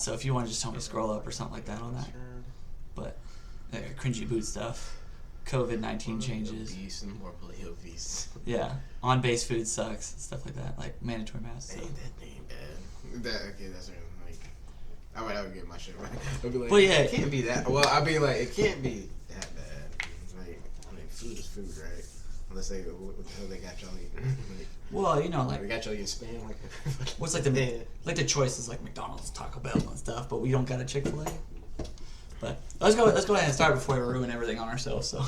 So if you want to just tell me scroll up or something like that on that. But cringy boot stuff. COVID-19 changes. Obese and morbidly obese. Yeah. On-base food sucks. Stuff like that. Like mandatory masks. Ain't that name bad? That's like. I would get my shit right. I'd be like, well, yeah. It can't be that. Well, I'd be like, it can't be that bad. It's like, food is food, right? Unless they, what the hell they got y'all eating? Like, well, you know, like they got y'all eating spam. Like, what's like the choices like McDonald's, Taco Bell, and stuff. But we don't got a Chick-fil-A. But let's go ahead and start before we ruin everything on ourselves. So.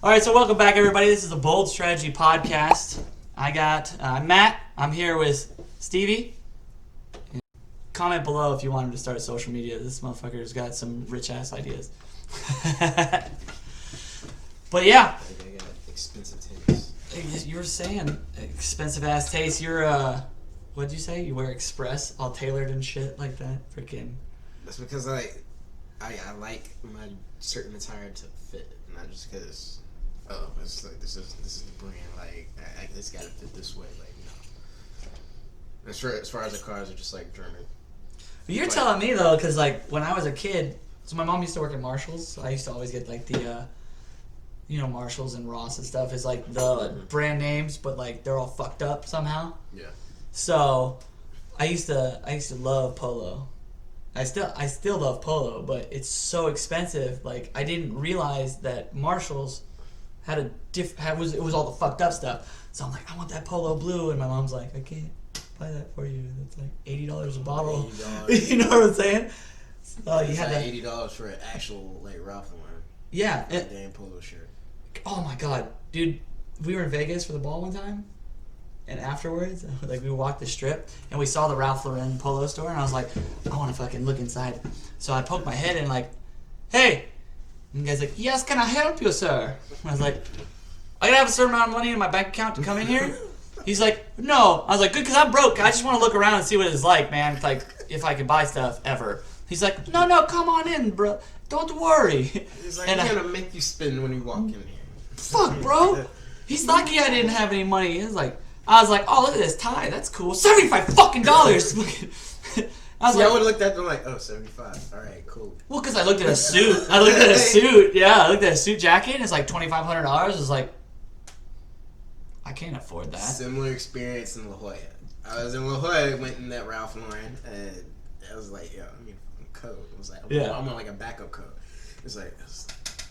All right, so welcome back, everybody. This is the Bold Strategy Podcast. I got Matt. I'm here with Stevie. Comment below if you want him to start social media. This motherfucker's got some rich-ass ideas. But yeah. I got expensive taste. You were saying expensive-ass taste. You're, what'd you say? You wear Express, all tailored and shit like that? Freaking. That's because I like my certain attire to fit, not just because... Oh, it's like this is the brand. Like it's gotta fit this way. Like no. As far as the cars are just like German. But you're telling me though, because like when I was a kid, so my mom used to work at Marshalls. So I used to always get like the, Marshalls and Ross and stuff is like the brand names, but like they're all fucked up somehow. Yeah. So I used to love Polo. I still love Polo, but it's so expensive. Like I didn't realize that Marshalls had it was all the fucked up stuff. So I'm like, I want that Polo blue, and my mom's like, I can't buy that for you. That's like $80 a bottle. $80. You know what I'm saying? So you had that $80 for an actual like Ralph Lauren. Yeah. Damn Polo shirt. Oh my god, dude! We were in Vegas for the ball one time, and afterwards, like we walked the strip, and we saw the Ralph Lauren Polo store, and I was like, I want to fucking look inside. So I poked my head in, like, hey. And the guy's like, yes, can I help you, sir? And I was like, I gotta have a certain amount of money in my bank account to come in here? He's like, no. I was like, good, because I'm broke. I just want to look around and see what it's like, man. It's like, if I can buy stuff ever. He's like, no, come on in, bro. Don't worry. He's like, I'm gonna make you spend when you walk in here. Fuck, bro. He's lucky I didn't have any money. I was like, oh, look at this tie. That's cool. $75 fucking dollars. I would have looked at them like, oh, 75. All right, cool. Well, because I looked at a suit. I looked at a suit jacket, and it's like $2,500. I was like, I can't afford that. Similar experience in La Jolla. I was in La Jolla, went in that Ralph Lauren, and I was like, yo, I mean, coat. It was like, I'm on like a backup coat. It was like,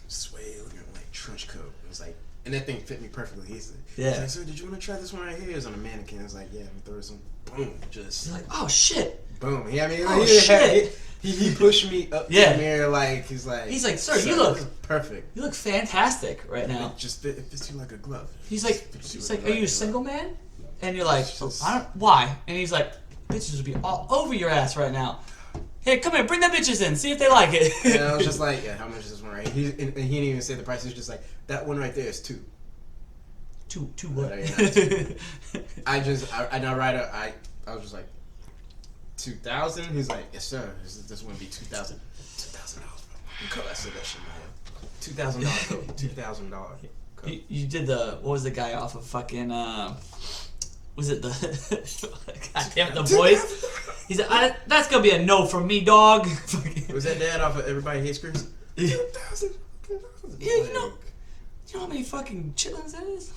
suede looking like trench coat. It was like, and that thing fit me perfectly. He's like, sir, did you want to try this one right here? It was on a mannequin. I was like, yeah, let me throw this on. Boom, just. You're like, oh shit. Boom. Yeah, I mean, shit. He pushed me up the mirror like he's like, sir, you look perfect. You look fantastic right now. It fits you like a glove. He's like, are you a single man? And you're like, why? And he's like, bitches would be all over your ass right now. Hey, come here, bring them bitches in, see if they like it. And I was just like, yeah, how much is this one right here? And he didn't even say the price. He was just like, that one right there is $2. Two what? I was just like, 2,000? He's like, yes sir. This one be $2,000. $2,000. I said that shit in my head. $2,000 coat. $2,000 coat. You did what was the guy off of fucking, was it the, God damn it, The Boys? He said, that's gonna be a no from me, dog. Was that dad off of Everybody Hates Chris? Yeah. 2,000. Yeah, you know how many fucking chitlins that is?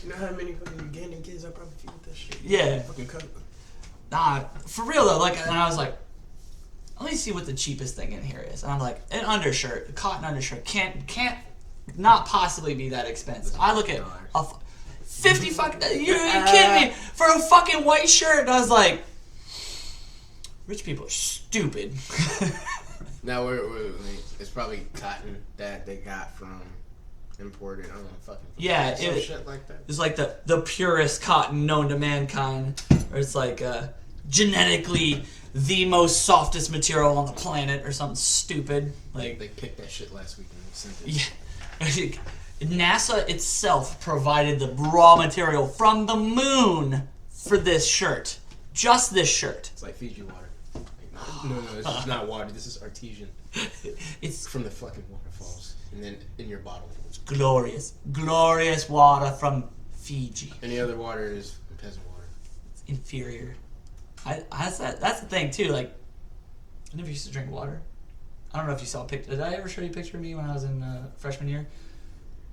You know how many fucking Ugandan kids I probably feed with that shit? Yeah. Fucking coat. Nah, for real though, like, and I was like, let me see what the cheapest thing in here is. And I'm like, an undershirt, a cotton undershirt, can't not possibly be that expensive. I look at a 50 fucking, you're kidding me, for a fucking white shirt. And I was like, rich people are stupid. Now it's probably cotton that they got from imported. I don't know, fucking. Yeah, shit like that. It's like the purest cotton known to mankind, or it's like genetically the most softest material on the planet, or something stupid. Like they picked that shit last week and sent it. Yeah, NASA itself provided the raw material from the moon for this shirt. Just this shirt. It's like Fiji water. No, this is not water. This is artesian. It's from the fucking waterfalls, and then in your bottle. It's glorious water from Fiji. Any other water is peasant water. It's inferior. That's the thing too. Like, I never used to drink water. I don't know if you saw a picture. Did I ever show you a picture of me when I was in freshman year?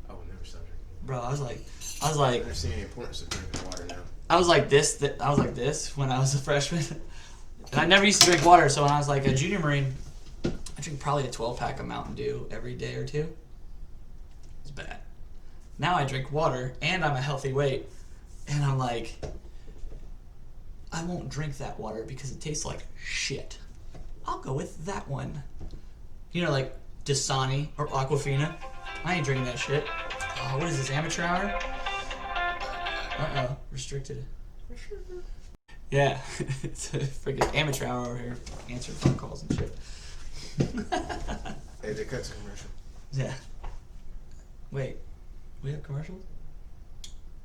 I would never stop drinking. Bro, I was like, I understand the importance of drinking water now. I was like this when I was a freshman, and I never used to drink water. So when I was like a junior Marine, I drink probably a 12-pack of Mountain Dew every day or two. It's bad. Now I drink water, and I'm a healthy weight, and I'm like, I won't drink that water because it tastes like shit. I'll go with that one. You know, like Dasani or Aquafina. I ain't drinking that shit. Oh, what is this, amateur hour? Restricted. Yeah, it's a freaking amateur hour over here answering phone calls and shit. Hey, they cut to commercial. Yeah. Wait, we have commercials?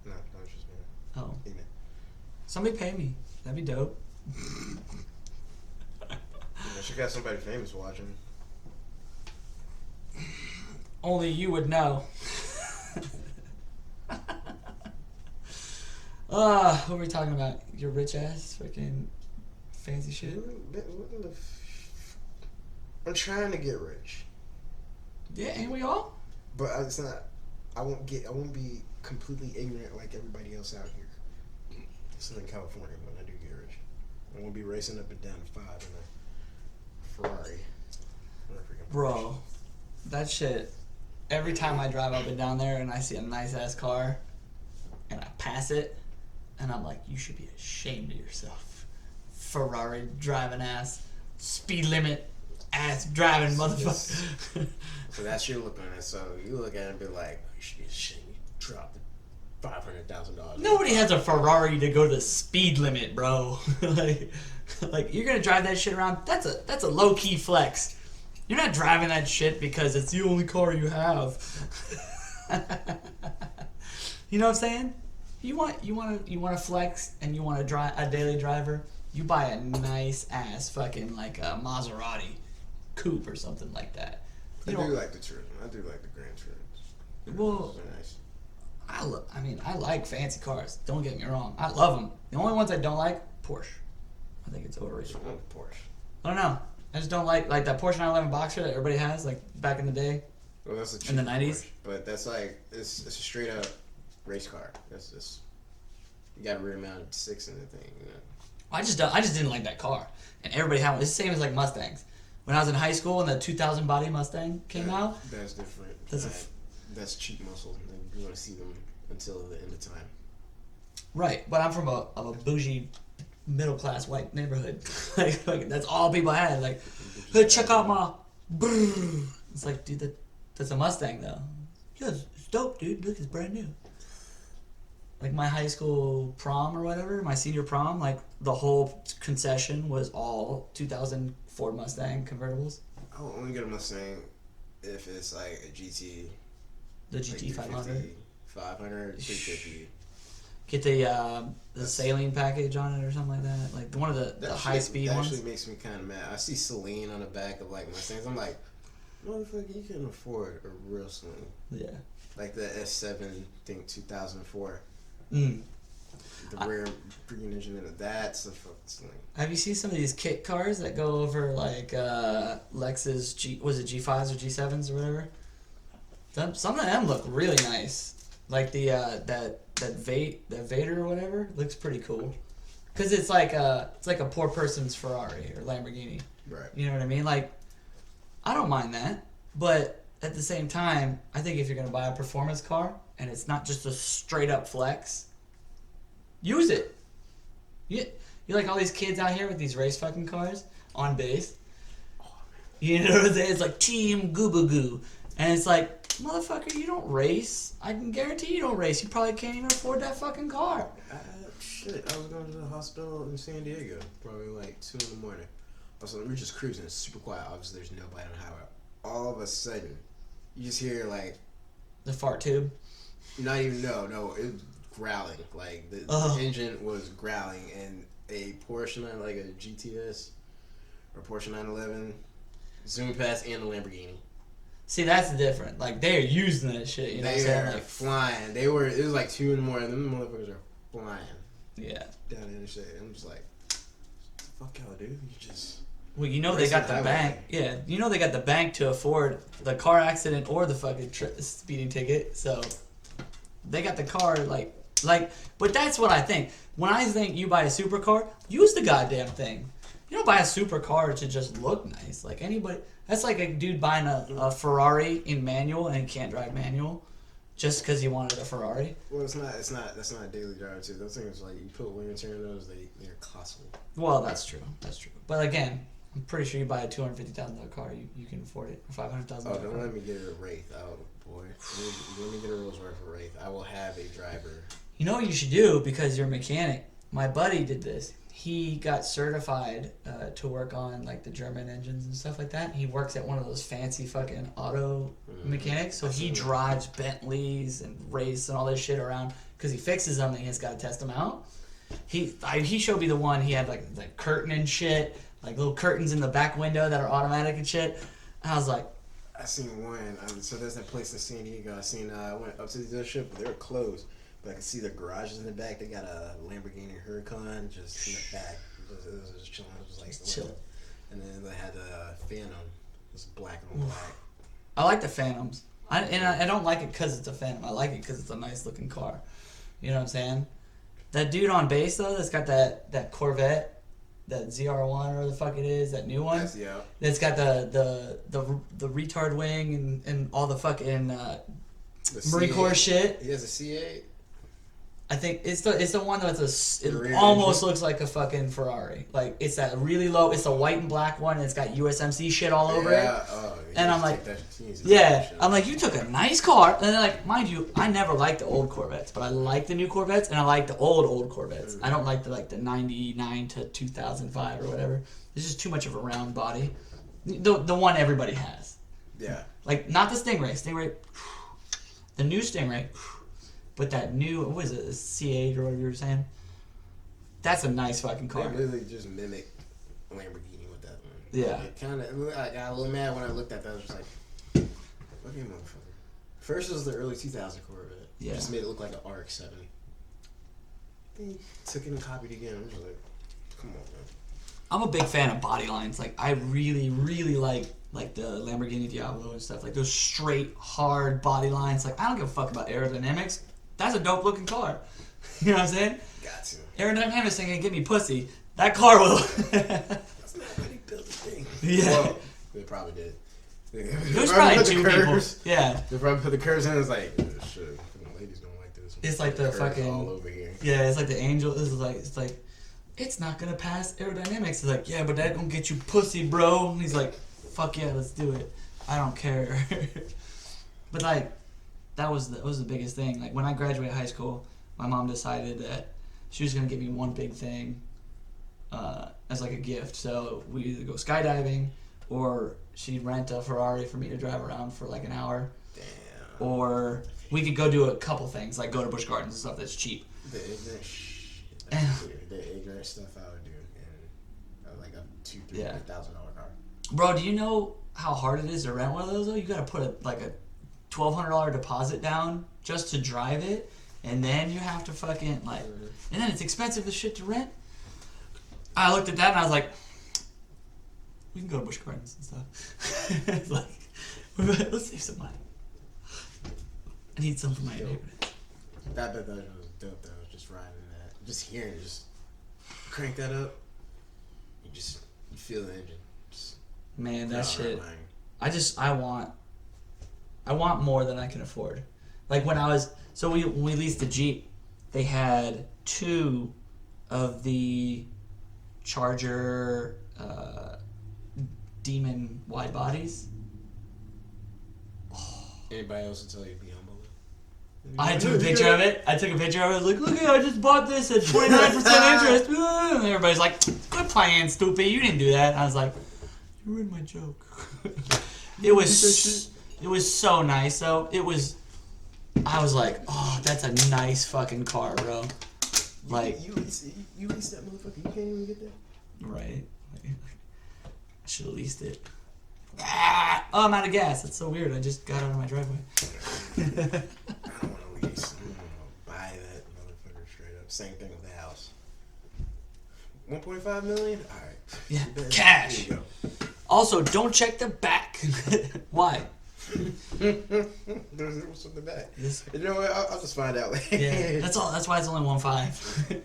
No, it's just me. Oh. Email. Somebody pay me. That'd be dope. She got somebody famous watching. Only you would know. What were we talking about? Your rich ass freaking fancy shit? I'm trying to get rich. Yeah, ain't we all? But it's not. I won't be completely ignorant like everybody else out here. This is in California when I do get rich. I won't be racing up and down the 5 in a Ferrari. Bro, that shit. Every time I drive up and down there and I see a nice ass car and I pass it, and I'm like, you should be ashamed of yourself. Ferrari driving ass, speed limit ass driving motherfucker. So that's your look on it. So you look at it and be like, you should be ashamed. You dropped $500,000. Nobody has a Ferrari to go the speed limit, bro. like you're gonna drive that shit around. That's a low key flex. You're not driving that shit because it's the only car you have. You know what I'm saying? You want to flex and you want to drive a daily driver. You buy a nice ass fucking like a Maserati coupe or something like that. I do like the Turismo. I do like the Grand Turismo. Well, nice. I like fancy cars. Don't get me wrong. I love them. The only ones I don't like, Porsche. I think it's overrated. Porsche. I don't know. I just don't like that Porsche 911 Boxer that everybody has, like back in the day. Well, that's a cheap in the 90s. Porsche, but that's like it's a straight up race car. That's just you got rear mounted 6 in the thing. You know? I just didn't like that car, and everybody had one. It's the same as like Mustangs. When I was in high school and the 2000 body Mustang came out, that's different. That's cheap muscle. You want to see them until the end of time. Right, but I'm from a bougie, middle class white neighborhood. like that's all people had. Like, hey, check out my. Brrr. It's like, dude, that's a Mustang though. Yeah, it's dope, dude. Look, it's brand new. Like my high school prom or whatever, my senior prom, like the whole concession was all 2000 Ford Mustang convertibles. I'll only get a Mustang if it's like a GT. The GT 500. 500, 350. Get the saline package on it or something like that. Like one of the high speed ones. That actually makes me kind of mad. I see Celine on the back of like Mustangs. I'm like, motherfucker, you couldn't afford a real Celine. Yeah. Like the S7, I think 2004. Mm. The rear freaking engine in it. That's a fucking Celine. Have you seen some of these kit cars that go over like Lexus was it G5s or G7s or whatever? Some of them look really nice. Like the that Vader or whatever looks pretty cool. Cause it's like a poor person's Ferrari or Lamborghini. Right. You know what I mean? Like, I don't mind that, but at the same time, I think if you're gonna buy a performance car and it's not just a straight up flex, use it. You like all these kids out here with these race fucking cars on base. You know what I'm saying? It's like Team Goobagoo, and it's like, motherfucker, you don't race. I can guarantee you don't race. You probably can't even afford that fucking car. Shit, I was going to the hospital in San Diego, probably like 2 in the morning. Also, we're just cruising. It's super quiet. Obviously, there's nobody on the highway. All of a sudden, you just hear like the fart tube. Not even no. It growling. Like the engine was growling, and a Porsche like a GTS or Porsche 911 zoomed past and the Lamborghini. See, that's different. Like they're using that shit. You know what I'm saying? Like flying. It was like 2 in the morning. Them motherfuckers are flying. Yeah. Down the interstate. I'm just like, fuck y'all, dude. You just. Well, you know they got the bank. Yeah, you know they got the bank to afford the car accident or the fucking speeding ticket. So they got the car like. But that's what I think. When I think you buy a supercar, use the goddamn thing. You don't buy a supercar to just look nice. Like anybody, that's like a dude buying a Ferrari in manual and he can't drive manual, just because he wanted a Ferrari. Well, that's not a daily driver too. Those things like you put wear and tear in those, they're costly. Well, that's true. That's true. But again, I'm pretty sure you buy a $250,000 car, you can afford it, or $500,000. Oh, don't let me get a Wraith. Oh boy, let me get a Rolls Royce for Wraith. I will have a driver. You know what you should do, because you're a mechanic? My buddy did this. He got certified to work on like the German engines and stuff like that. He works at one of those fancy fucking auto mechanics. So he drives Bentleys and race and all this shit around because he fixes them and he's got to test them out. He showed me the one. He had like curtain and shit, like little curtains in the back window that are automatic and shit. And I was like, I seen one. So there's that place in San Diego. I went up to the dealership, but they were closed. But I could see the garages in the back. They got a Lamborghini Huracan just in the back. It was just chilling. It was like chill. And then they had the Phantom. It was black on black. I like the Phantoms. I don't like it because it's a Phantom. I like it because it's a nice looking car. You know what I'm saying? That dude on bass though, that's got that Corvette, that ZR1 or the fuck it is, that new one. Yeah. That's got the retard wing and all the fucking Marine Corps shit. He has a C8. I think it's the one that's it almost looks like a fucking Ferrari. Like it's that really low. It's the white and black one. And it's got USMC shit all over it. And I'm like, I'm like, you took a nice car. And then like, mind you, I never liked the old Corvettes, but I like the new Corvettes and I like the old Corvettes. Mm-hmm. I don't like the 99 to 2005 or whatever. It's just too much of a round body. The one everybody has. Yeah. Like not the Stingray. The new Stingray. But that new, what was it, a C8 or whatever you were saying? That's a nice fucking car. They literally just mimic Lamborghini with that one. Yeah. It kind of, I got a little mad when I looked at that. I was just like, fucking motherfucker. First was the early 2000 Corvette. Yeah. Just made it look like an RX-7. They took it and copied it again. I was just like, come on, man. I'm a big fan of body lines. Like, I really, really like the Lamborghini Diablo and stuff. Like, those straight, hard body lines. Like, I don't give a fuck about aerodynamics. That's a dope looking car. You know what I'm saying? Got to. Aerodynamics ain't gonna give me pussy. That car will. That's not how they built the thing. Yeah. Well, they probably did. There's probably two people. Yeah. They probably put the curves in and it's like, shit, ladies don't like this. It's like the fucking. All over here. Yeah, it's like the angel. This is like, it's not gonna pass aerodynamics. It's like, yeah, but that gonna get you pussy, bro. And he's like, fuck yeah, let's do it. I don't care. But like, that was the biggest thing. Like when I graduated high school, my mom decided that she was gonna give me one big thing as like a gift. So we either go skydiving, or she'd rent a Ferrari for me to drive around for like an hour. Damn. Or we could go do a couple things, like go to Busch Gardens and stuff that's cheap. The ignorant shit. The ignorant stuff I would do in like a $2,000-$300,000 car. Bro, do you know how hard it is to rent one of those though? You gotta put a $1,200 deposit down just to drive it, and then you have to fucking like, and then it's expensive as shit to rent. I looked at that and I was like, we can go to Busch Gardens and stuff. It's like, let's save some money. I need some for my neighborhood. That was dope though. Just riding that, just hearing it, just crank that up. You feel the engine. Man, that shit. I want more than I can afford. Like when when we leased the Jeep, they had 2 of the Charger Demon wide bodies. Anybody else will tell you to be humble? I took a picture of it. I was like, look at, I just bought this at 29% interest. And everybody's like, quit playing, stupid. You didn't do that. And I was like, you ruined my joke. It was so nice though. I was like, oh, that's a nice fucking car, bro. Like, you lease that motherfucker. You can't even get that. right? I should have leased it. Ah! Oh, I'm out of gas. That's so weird. I just got out of my driveway. I don't want to lease. I want to buy that motherfucker straight up. Same thing with the house. 1.5 million. All right. Yeah, cash. There you go. Also, don't check the back. Why? There's something back. This, You know what? I'll just find out later. yeah, that's all. That's why it's only 1.5.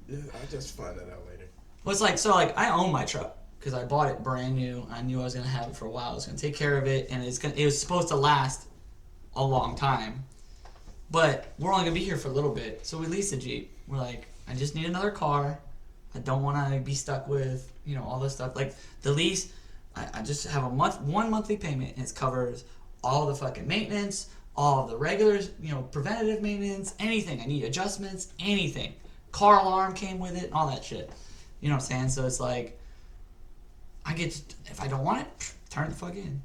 Yeah, I'll just find that out later. Well, it's like, so like I own my truck because I bought it brand new. I knew I was gonna have it for a while. I was gonna take care of it, and it was supposed to last a long time. But we're only gonna be here for a little bit, so we leased a Jeep. We're like, I just need another car. I don't want to be stuck with all this stuff. Like the lease, I just have one monthly payment, and it covers all the fucking maintenance, all of the regulars, preventative maintenance, anything. I need adjustments, anything. Car alarm came with it, all that shit. You know what I'm saying? So it's like, I get to, if I don't want it, turn the fuck in.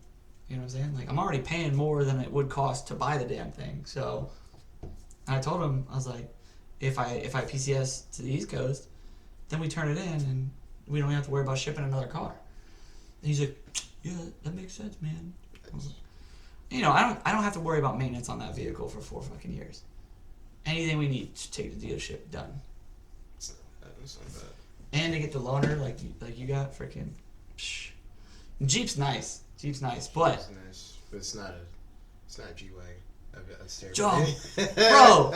You know what I'm saying? Like, I'm already paying more than it would cost to buy the damn thing. So I told him, I was like, if I PCS to the East Coast, then we turn it in and we don't have to worry about shipping another car. And he's like, yeah, that makes sense, man. I was like, I don't have to worry about maintenance on that vehicle for 4 fucking years. Anything we need to take to the dealership, done. That's not bad. And to get the loaner like you got, freaking. Psh. Jeep's nice. But It's nice, but it's not a G-Wagon. Joe, bro,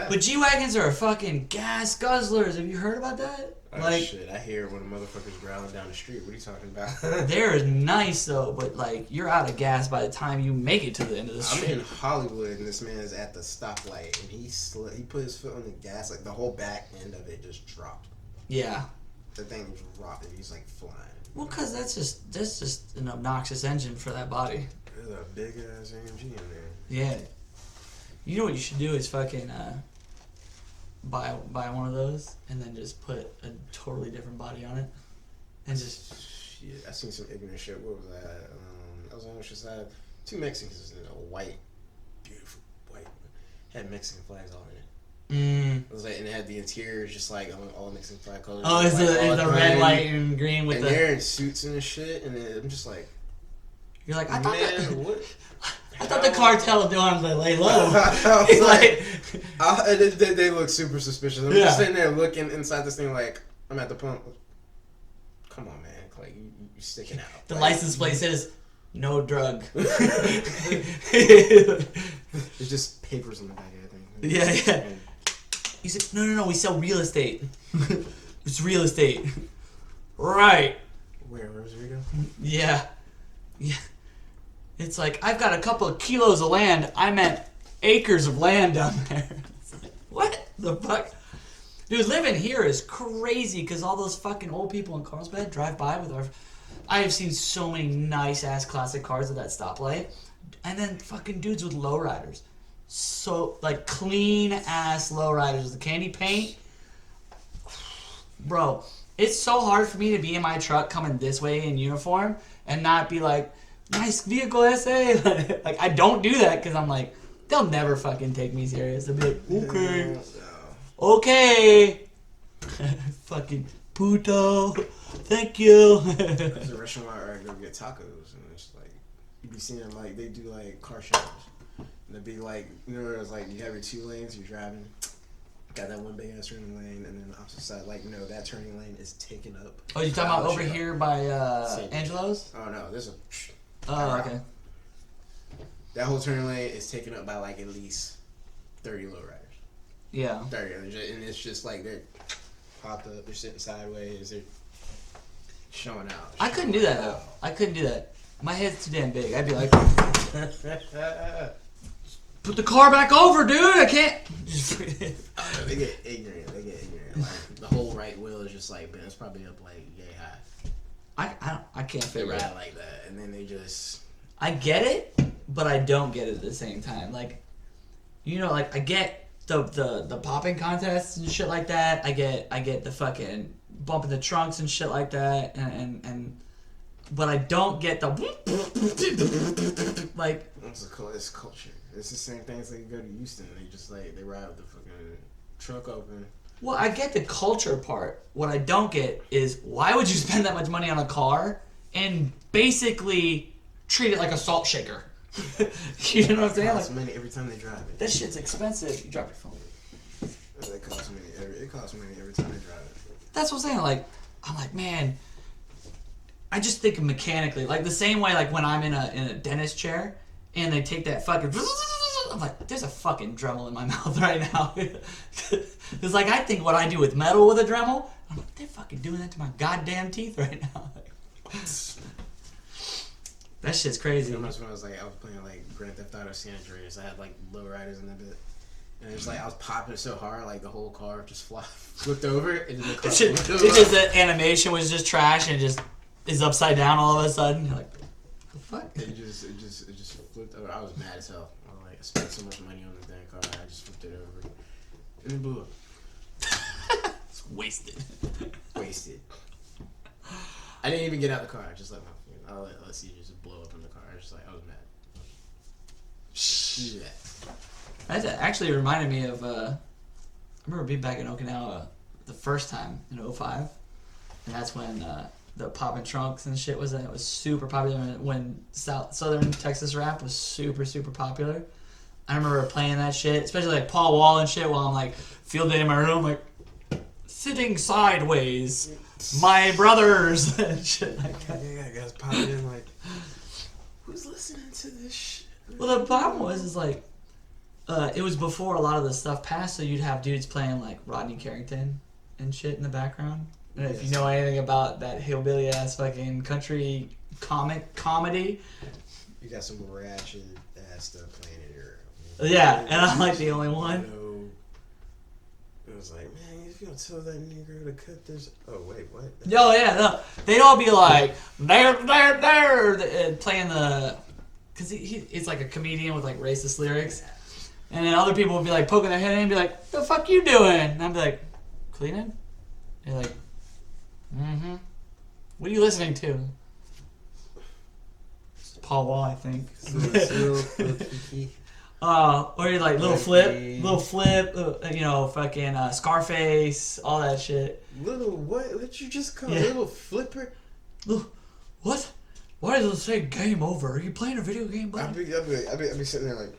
but G-Wagons are fucking gas guzzlers. Have you heard about that? Oh shit, I hear when a motherfucker's growling down the street. What are you talking about? They're nice though, but like you're out of gas by the time you make it to the end of the I'm street. in Hollywood and this man is at the stoplight and he put his foot on the gas, like the whole back end of it just dropped. Yeah. The thing dropped and he's like flying. Well, cause that's just an obnoxious engine for that body. There's a big ass AMG in there. Yeah. You know what you should do is fucking buy one of those and then just put a totally different body on it, and just shit. I seen some ignorant shit. What was that? I was on the side. 2 Mexicans in a white, beautiful white, had Mexican flags all in it. It was like, and it had the interior just like all Mexican flag colors. Oh, is like, the red, white, and green with and the? they're in suits and shit, and then I'm just like, You're like, I thought man, what? I thought the cartel would want to lay low. I was like, they look super suspicious. I'm Yeah. just sitting there looking inside this thing like, I'm at the pump. Come on, man. Like, you sticking out. The like, license plate says, no drug. There's just papers on the back of that thing. Yeah. He said, no, we sell real estate. It's real estate. Right. Where's Rico? Yeah. It's like, I've got a couple of kilos of land. I meant acres of land down there. It's like, what the fuck? Dude, living here is crazy because all those fucking old people in Carlsbad drive by with our... I have seen so many nice-ass classic cars at that stoplight. And then fucking dudes with lowriders. So, like, clean-ass lowriders with the candy paint. Bro, it's so hard for me to be in my truck coming this way in uniform and not be like, nice vehicle, SA. Like, I don't do that because I'm like, they'll never fucking take me serious. They'll be like, okay. Fucking puto. Thank you. There's a restaurant where I go get tacos, and it's like, you be seeing them, like, they do, like, car shows. And it'd be like, it's like, you have your 2 lanes, you're driving, got that one big ass turning lane, and then the opposite side, like, that turning lane is taken up. Oh, you talking about over here by Angelo's? Oh, no, there's a... Oh, okay. That whole turning lane is taken up by, like, at least 30 lowriders. Yeah. 30, and it's just like they're popped up, they're sitting sideways, they're showing out. I couldn't do that, though. I couldn't do that. My head's too damn big. I'd be like, put the car back over, dude. I can't. They get ignorant. Like, the whole right wheel is just like, man, it's probably up like yay high. I can't They figure it ride out. like that, and then they just... I get it, but I don't get it at the same time. Like, like I get the popping contests and shit like that. I get the fucking bumping the trunks and shit like that, and but I don't get the like. It's culture. It's the same thing as they go to Houston. They just like they ride with the fucking truck open. Well, I get the culture part. What I don't get is why would you spend that much money on a car and basically treat it like a salt shaker? You know what I'm saying? It costs money every time they drive it. That shit's expensive. You drop your phone. It costs money every time they drive it. That's what I'm saying. Like, I'm like, man, I just think mechanically, like the same way, like when I'm in a dentist chair and they take that fucking, I'm like, there's a fucking Dremel in my mouth right now. It's like I think what I do with metal with a Dremel, I'm like, they're fucking doing that to my goddamn teeth right now. That shit's crazy. When I was playing like Grand Theft Auto San Andreas, I had like low riders in that bit. And it's like I was popping it so hard, like the whole car just flipped over, and then the car. It's just the animation was just trash, and it just is upside down all of a sudden. You're like, the fuck? It just flipped over. I was mad as hell. I was like, I spent so much money on the damn car, I just flipped it over, and it blew up. It's wasted. Wasted. I didn't even get out the car. I just let you just blow up in the car. I was just like, I was mad. Do that. That actually reminded me of, I remember being back in Okinawa the first time in 2005, and that's when the Poppin' Trunks and shit was super popular when Southern Texas rap was super, super popular. I remember playing that shit, especially like Paul Wall and shit, while I'm like field day in my room, like sitting sideways, my brothers and shit like that. Yeah, guys popping in like, who's listening to this shit? Well, the problem was like, it was before a lot of the stuff passed, so you'd have dudes playing like Rodney Carrington and shit in the background. And if you know anything about that hillbilly ass fucking country comedy, you got some ratchet ass stuff playing in here. Yeah, and I'm like the only one. It was like, man, if you don't tell that Negro to cut this. Oh wait, what? Yo, yeah, no. They'd all be like there, playing the, because he's like a comedian with like racist lyrics. And then other people would be like poking their head in and be like, the fuck you doing? And I'd be like, cleaning? And you're like, mm-hmm. What are you listening to? It's Paul Wall, I think. Or you're like Little Flip, fucking Scarface, all that shit. Little what? What you just call Little Flipper? What? Why does it say game over? Are you playing a video game, bud? I'll be sitting there like,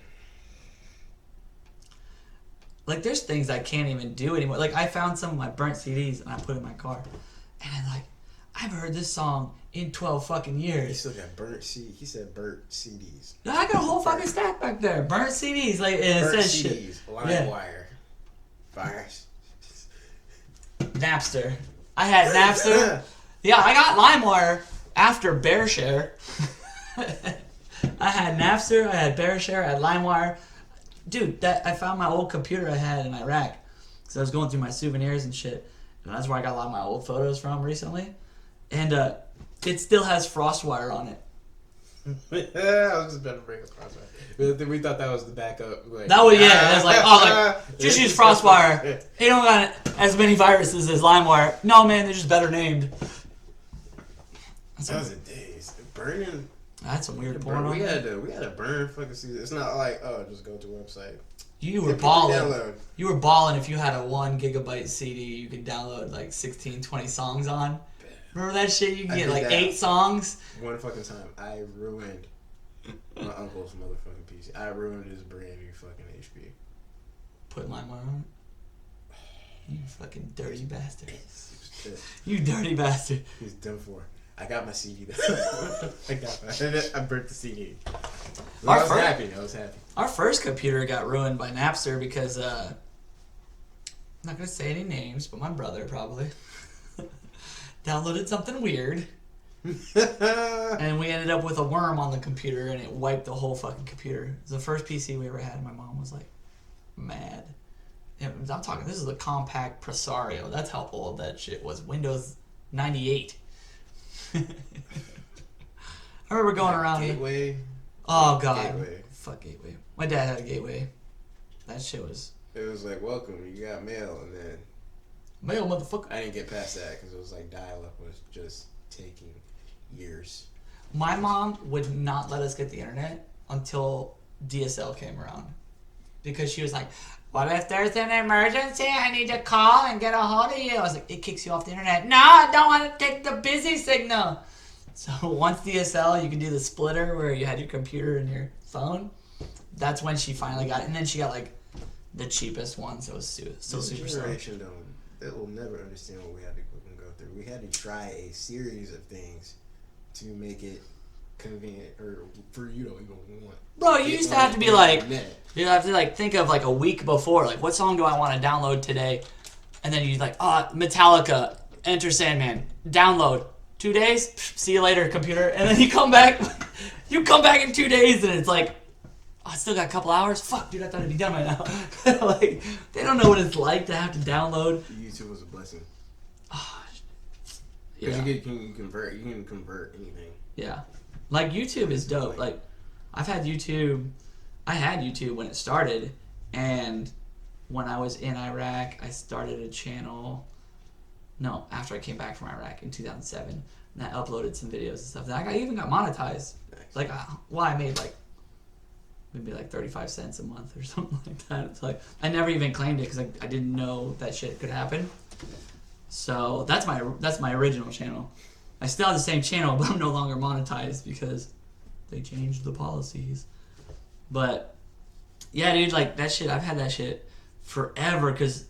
there's things I can't even do anymore. Like, I found some of my burnt CDs and I put in my car. And I'm like, I haven't heard this song in 12 fucking years. He still got burnt CDs. He said burnt CDs. I got a whole fucking stack back there. Burnt CDs. Like, and burnt it says CDs. shit. LimeWire. Fires. Napster. I had Napster. Yeah, I got LimeWire after BearShare. I had Napster, I had BearShare, I had LimeWire. Dude, I found my old computer I had in Iraq. Because I was going through my souvenirs and shit. And that's where I got a lot of my old photos from recently. And it still has FrostWire on it. I was just about to bring up FrostWire. We thought that was the backup. Like, that was, yeah. It was like, just use FrostWire. They don't got as many viruses as LimeWire. No, man, they're just better named. That was the days. Burning. That's some weird porn. We had to burn fucking CD. It's not like, just go to a website. You were balling. You were balling if you had a 1 gigabyte CD you could download like 16, 20 songs on. Remember that shit? You could get like 8 songs. One fucking time, I ruined my uncle's motherfucking PC. I ruined his brand new fucking HP. Put LimeWire on it? You fucking dirty bastard. You dirty bastard. He's done for. I got my CD though. I burnt the CD. I was happy. Our first computer got ruined by Napster because, I'm not going to say any names, but my brother probably downloaded something weird. And we ended up with a worm on the computer and it wiped the whole fucking computer. It was the first PC we ever had and my mom was like, mad. I'm talking, this is a compact Presario. That's how old that shit was. Windows 98. I remember going around. Gateway. Oh god. Gateway. Fuck Gateway. My dad had a Gateway. That shit was. It was like, welcome, you got mail, and then. Mail, motherfucker. I didn't get past that because it was like dial-up was just taking years. My mom would not let us get the internet until DSL came around. Because she was like, what if there's an emergency? I need to call and get a hold of you. I was like, it kicks you off the internet. No, I don't want to take the busy signal. So once DSL, you can do the splitter where you had your computer and your phone. That's when she finally got it. And then she got like the cheapest one, so it was still super slow. Generation though, it will never understand what we had to go through. We had to try a series of things to make it convenient or for you to even want. Bro, you used to have to be like, you have to like think of like a week before, like what song do I want to download today, and then you like, Metallica, Enter Sandman, download. 2 days, see you later, computer, and then you come back in 2 days, and it's like, I still got a couple hours. Fuck, dude, I thought it'd be done by now. Like, they don't know what it's like to have to download. YouTube was a blessing. Yeah. Because you can convert anything. Yeah. Like, YouTube is dope. Like, I had YouTube when it started, and when I was in Iraq, I started a channel. No, after I came back from Iraq in 2007, and I uploaded some videos and stuff. And I even got monetized. Nice. Like, I made like maybe like 35 cents a month or something like that. It's like I never even claimed it because I didn't know that shit could happen. So that's my original channel. I still have the same channel, but I'm no longer monetized because they changed the policies. But yeah, dude, like that shit, I've had that shit forever because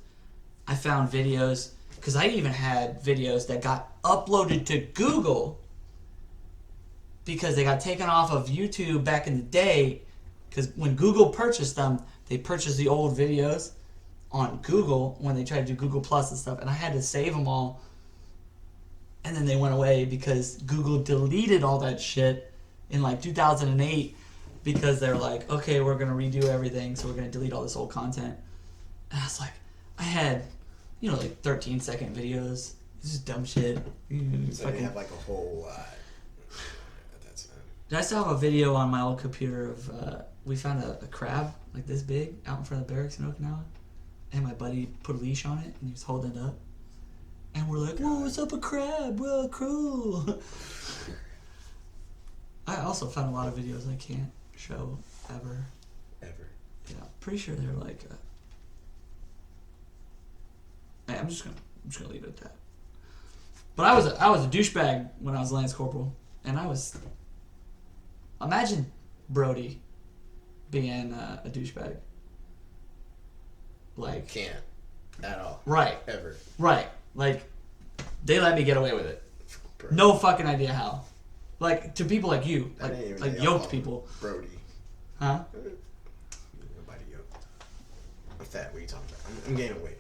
I found videos. Because I even had videos that got uploaded to Google because they got taken off of YouTube back in the day. Because when Google purchased them, they purchased the old videos on Google when they tried to do Google Plus and stuff. And I had to save them all. And then they went away because Google deleted all that shit in like 2008 because they're like, okay, we're going to redo everything. So we're going to delete all this old content. And I was like, I had... like 13-second videos. This is dumb shit. So they have like a whole lot. That's Did I still have a video on my old computer of we found a crab like this big out in front of the barracks in Okinawa, and my buddy put a leash on it and he was holding it up, and we're like, "Whoa, what's up, a crab? Well, cool." I also found a lot of videos I can't show ever. Yeah, pretty sure they're like. I'm just gonna leave it at that. But I was a douchebag when I was Lance Corporal, and imagine Brody being a douchebag. Like can't at all. Right. Ever. Right. Like they let me get away with it. Bro. No fucking idea how. Like to people like you, like yoked people. Brody. Huh? Nobody yoked. I'm fat. What are you talking about? I'm gaining weight.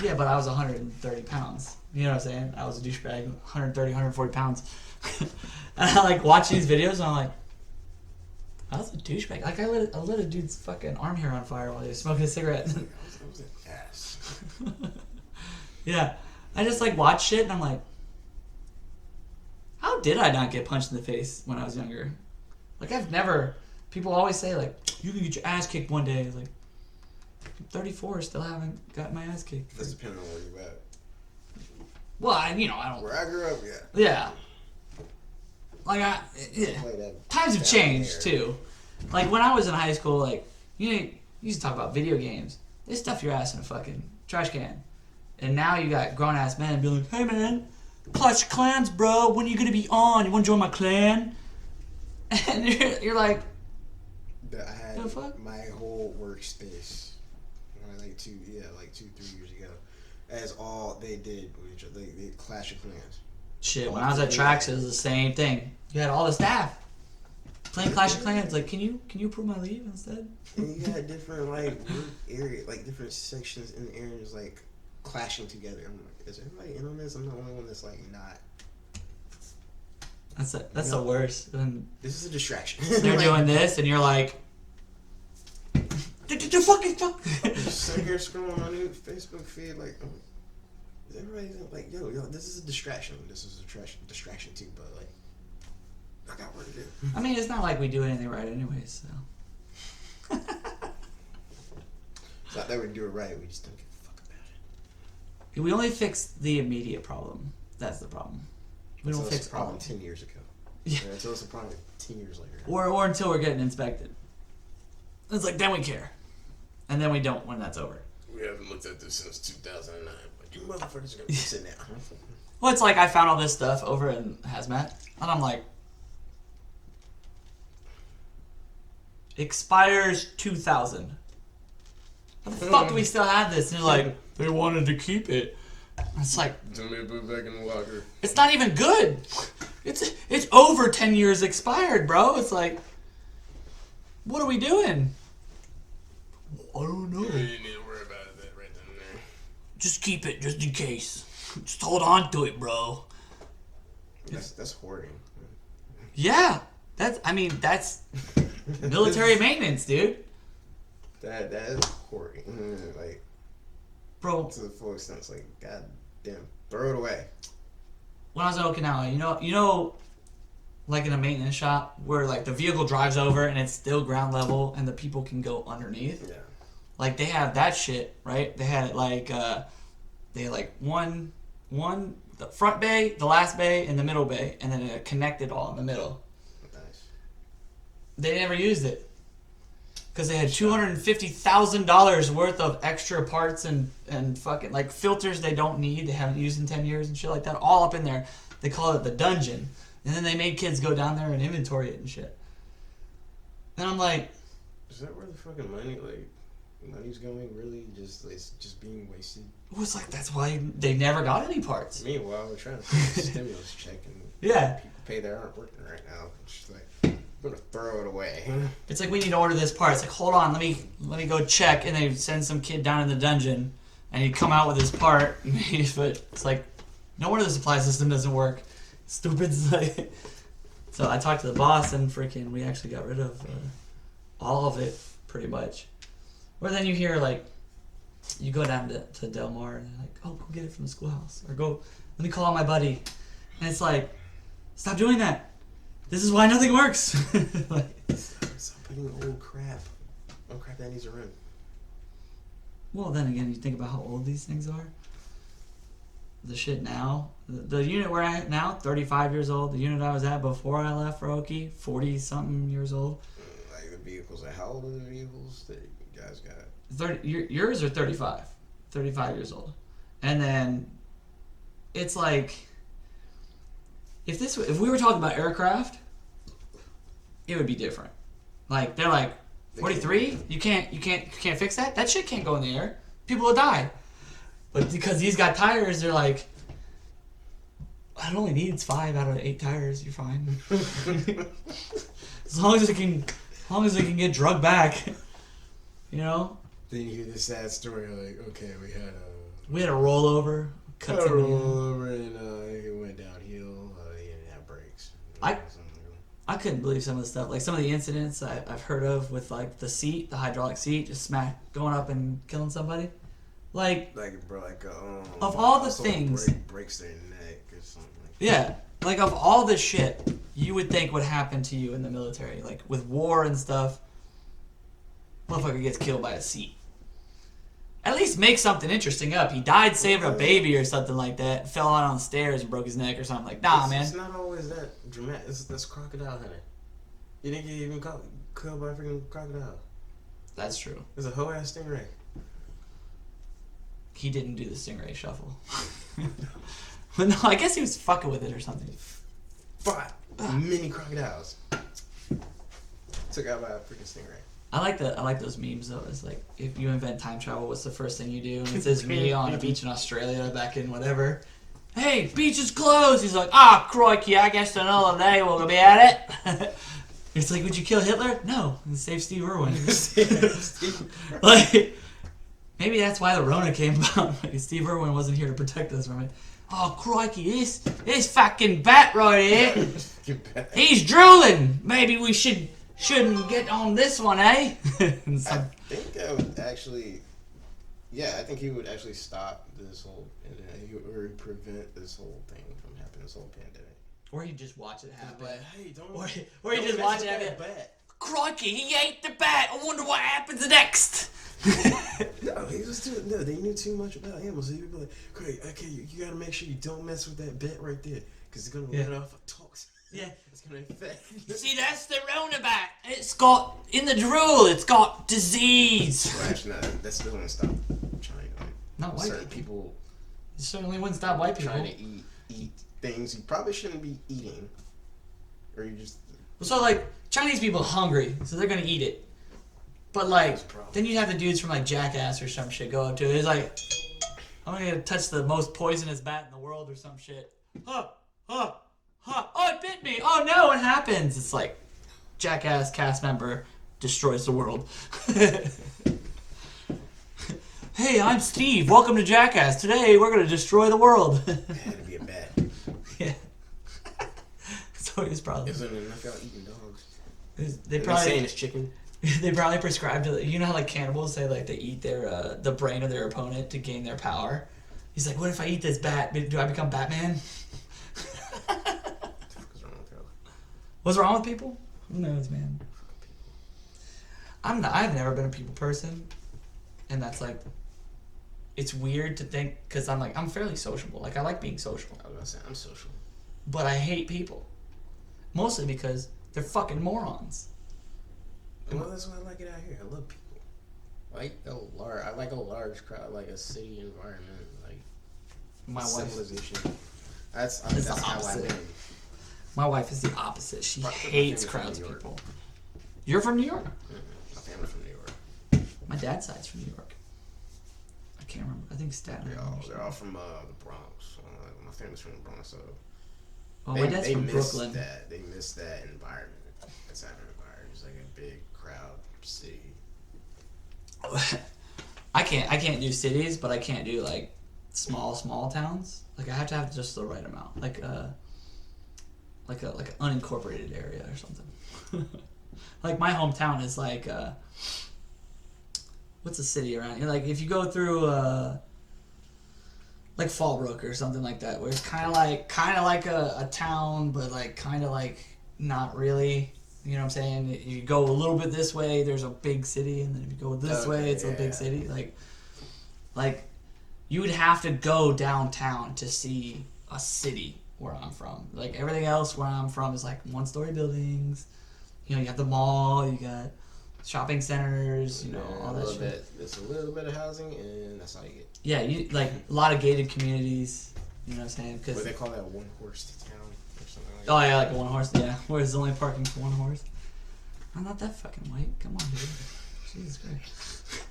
Yeah, but I was 130 pounds. You know what I'm saying? I was a douchebag, 130, 140 pounds. And I like watch these videos and I'm like, I was a douchebag. Like I lit a dude's fucking arm hair on fire while he was smoking a cigarette. I was an ass. Yeah. I just like watch shit and I'm like, how did I not get punched in the face when I was younger? Like people always say like, you can get your ass kicked one day. It's like, I'm 34, still haven't got my ass kicked. That's depending on where you're at. Well, I don't. Where I grew up, yeah. Yeah. Like times have changed too. Like when I was in high school, like you used to talk about video games. They stuff your ass in a fucking trash can, and now you got grown ass men being like, "Hey man, Clash of Clans, bro. When are you gonna be on? You want to join my clan?" And you're like, I had my whole workspace. Like 2, 3 years ago, as all they did with each other, they Clash of Clans. Shit, when I was at Trax, it was the same thing. You had all the staff playing Clash of Clans. Like, can you approve my leave instead? And you had different like work area, like different sections in the areas like clashing together. I'm like, is everybody in on this? I'm the only one that's like not. That's the worst. And this is a distraction. They're doing this, and you're like. The fucking fuck. Just sitting here scrolling on your Facebook feed, like, is everybody like, yo, this is a distraction. This is a distraction too, but like, I got work to do. I mean, it's not like we do anything right, anyways. So. It's not that we do it right. We just don't give a fuck about it. We only fix the immediate problem. That's the problem. We don't fix the problem 10 years ago. Yeah. Until it's a problem 10 years later. Or until we're getting inspected. It's like, then we care. And then we don't when that's over. We haven't looked at this since 2009. But you motherfuckers are going to sit down. Well, it's like I found all this stuff over in Hazmat, and I'm like, expires 2000. How the fuck do we still have this? And they're like, they wanted to keep it. It's like, Tell me to put it back in the locker. it's not even good. It's over 10 years expired, bro. It's like, what are we doing? I don't know. You need to worry about that right then and there. Just keep it, just in case. Just hold on to it, bro. That's hoarding. Yeah, that's military maintenance, dude. That is hoarding. Like, Bro, to the full extent, it's like, god damn, throw it away. when I was in Okinawa, you know, like in a maintenance shop where like the vehicle drives over and it's still ground level and the people can go underneath. Yeah. Like they have that shit, right? They had like one the front bay, the last bay, and the middle bay, and then it connected all in the middle. Nice. They never used it because they had $250,000 worth of extra parts and fucking like filters they don't need, they haven't used in 10 years and shit like that, all up in there. They call it the dungeon, and then they made kids go down there and inventory it and shit. And I'm like, is that where the fucking money's going? Really, just being wasted. it was like that's why they never got any parts. Meanwhile, we're trying to take a stimulus check and Yeah. people pay that aren't working right now. It's just like, I'm gonna throw it away. It's like we need to order this part. It's like, hold on, let me go check, and they send some kid down in the dungeon, and he'd come out with his part. But it's like, no wonder the supply system doesn't work. Stupid. Like, so I talked to the boss, and freaking, we actually got rid of all of it, pretty much. Or then you hear like, you go down to Del Mar, and they're like, oh, go get it from the schoolhouse, or go, let me call my buddy, and it's like, stop doing that. This is why nothing works. Like, Stop putting old crap that needs to run. well, then again, you think about how old these things are. The shit now, the unit we're at now, 35 years old. The unit I was at before I left for Oki, 40-something years old. Like the vehicles, like how old are the vehicles that you guys got? 30, yours are 35 years old. And then it's like, if we were talking about aircraft, it would be different. Like, they're like, 43? You can't fix that? That shit can't go in the air. People will die. But because these got tires, they're like, it only needs 5 out of 8 tires, you're fine. as long as it can get drugged back. You know? Then you hear this sad story like, okay, we had a rollover. Cut to rollover and it went downhill. He didn't have brakes. I couldn't believe some of the stuff. Like some of the incidents I've heard of with like the hydraulic seat, just going up and killing somebody. Like bro, of all the things, breaks their neck or something. Yeah, like of all the shit you would think would happen to you in the military, like with war and stuff, motherfucker gets killed by a seat. At least make something interesting up. He died saving a baby or something like that, fell out on the stairs and broke his neck or something. Like, man. It's not always that dramatic. That's crocodile hunting. You didn't get even killed by a freaking crocodile. That's true. It's a whole ass stingray. He didn't do the stingray shuffle. But no, I guess he was fucking with it or something. Fought mini crocodiles. Took out by a freaking stingray. I like those memes though. It's like, if you invent time travel, what's the first thing you do? And it says me on a beach in Australia back in whatever. Hey, beach is closed. He's like, crikey, I guess another day we'll be at it. It's like, would you kill Hitler? No, and save Steve Irwin. Like, maybe that's why the Rona came about. Like, Steve Irwin wasn't here to protect us from it. Oh, crikey, this fucking bat right here. He's drooling. Maybe we shouldn't get on this one, eh? I think I would actually, I think he would actually stop this whole, or prevent this whole thing from happening, this whole pandemic. Or he'd just watch it happen. But hey, Or he'd just watch it happen. Crikey, he ate the bat. I wonder what happens next. No, he was too. No, they knew too much about animals. He would be like, "Great, okay, you gotta make sure you don't mess with that bat right there, because it's gonna let off a toxin." Yeah. It's gonna infect. See, that's the Ronabat. It's got, in the drool, it's got disease. Well, actually, no, that still won't stop China. Not white Certain people It certainly wouldn't stop white people. trying to eat things you probably shouldn't be eating, or you just. So, like, Chinese people are hungry, so they're gonna eat it. But, like, then you have the dudes from, like, Jackass or some shit go up to it. It's like, I'm gonna touch the most poisonous bat in the world or some shit. Huh, huh, huh. Oh, it bit me. Oh, no, what happens? It's like, Jackass cast member destroys the world. Hey, I'm Steve. Welcome to Jackass. Today, we're gonna destroy the world. It had to be a bat. Yeah. So his problem. Isn't enough y'all eating dogs? They Are probably saying it's chicken. they probably prescribed to, you know how like cannibals say like they eat their the brain of their opponent to gain their power. He's like, what if I eat this bat? Do I become Batman? What's wrong with people? Who knows, man? I've never been a people person, and that's like, it's weird to think because I'm fairly sociable. Like I like being sociable. I was gonna say I'm social. But I hate people. Mostly because they're fucking morons. Well, that's why I like it out here. I love people. I like a large crowd, like a city environment, like My wife. civilization. That's the how I opposite. live. My wife is the opposite. She My hates family's from crowds New of York. people. You're from New York? My family's from New York. My dad's side's from New York. I can't remember. I think Staten Island. They're all from the Bronx. My family's from the Bronx, so Oh, my dad's from miss Brooklyn. that. They miss that environment. That's that environment. It's like a big crowd city. I can't do cities, but I can't do like small towns. Like I have to have just the right amount. Like an unincorporated area or something. Like my hometown is like what's a city around here? Like if you go through like Fallbrook or something like that, where it's kind of like a town, but like kind of like not really. You know what I'm saying? You go a little bit this way, there's a big city, and then if you go this way, it's a big city. Like you would have to go downtown to see a city where I'm from. Like everything else where I'm from is like one-story buildings. You know, you have the mall, you got shopping centers, you know, all that shit. It's a little bit of housing, and that's all you get. Yeah, you like a lot of gated communities. You know what I'm saying? What they call that, one horse town or something like that. Oh yeah, like a one horse. Yeah, where there's only parking for one horse. I'm not that fucking white. Come on, dude. Jesus Christ.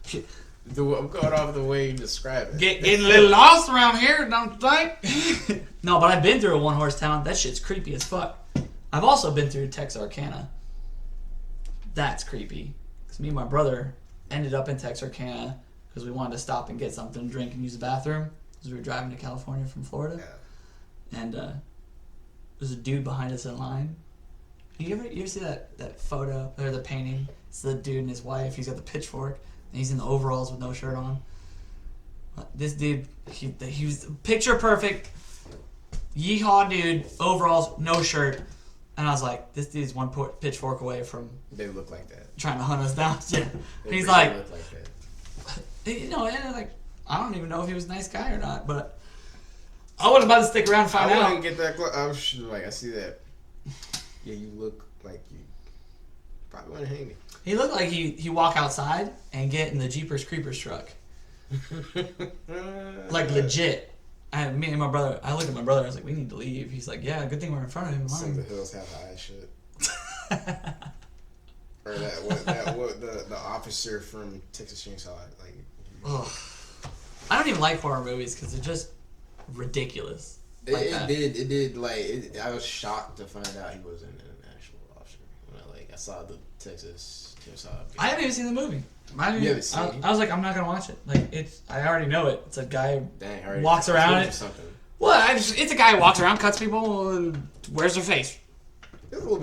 Shit. I'm going off the way you describe it. Getting a little lost around here, don't you think? No, but I've been through a one horse town. That shit's creepy as fuck. I've also been through Texarkana. That's creepy. Because me and my brother ended up in Texarkana because we wanted to stop and get something to drink and use the bathroom because we were driving to California from Florida. Yeah. And there's a dude behind us in line. You ever see that photo or the painting? It's the dude and his wife. He's got the pitchfork and he's in the overalls with no shirt on. This dude, he was picture perfect. Yeehaw dude, overalls, no shirt. And I was like, this dude's one pitchfork away from They look like that. trying to hunt us down. Yeah. They He's really like, look like that. you know, and like I don't even know if he was a nice guy or not, but I wasn't about to stick around and find I out. wouldn't get that close. I'm sure, like, I see that. Yeah, you look like you probably want to hang me. He looked like he walk outside and get in the Jeepers Creepers truck. Like legit. Me and my brother, I looked at my brother, I was like, we need to leave. He's like, yeah, good thing we're in front of him. Some of the hills have high shit. Or the officer from Texas Chainsaw, like. Ugh. I don't even like horror movies because they're just ridiculous. It did. Like, I was shocked to find out he wasn't an actual officer. When I saw the Texas Chainsaw. I haven't even seen the movie. You haven't seen it? I was like, I'm not gonna watch it. Like I already know it. It's a guy Dang, walks around it. Something. Well, it's a guy who walks around, cuts people, and wears their face. It's a little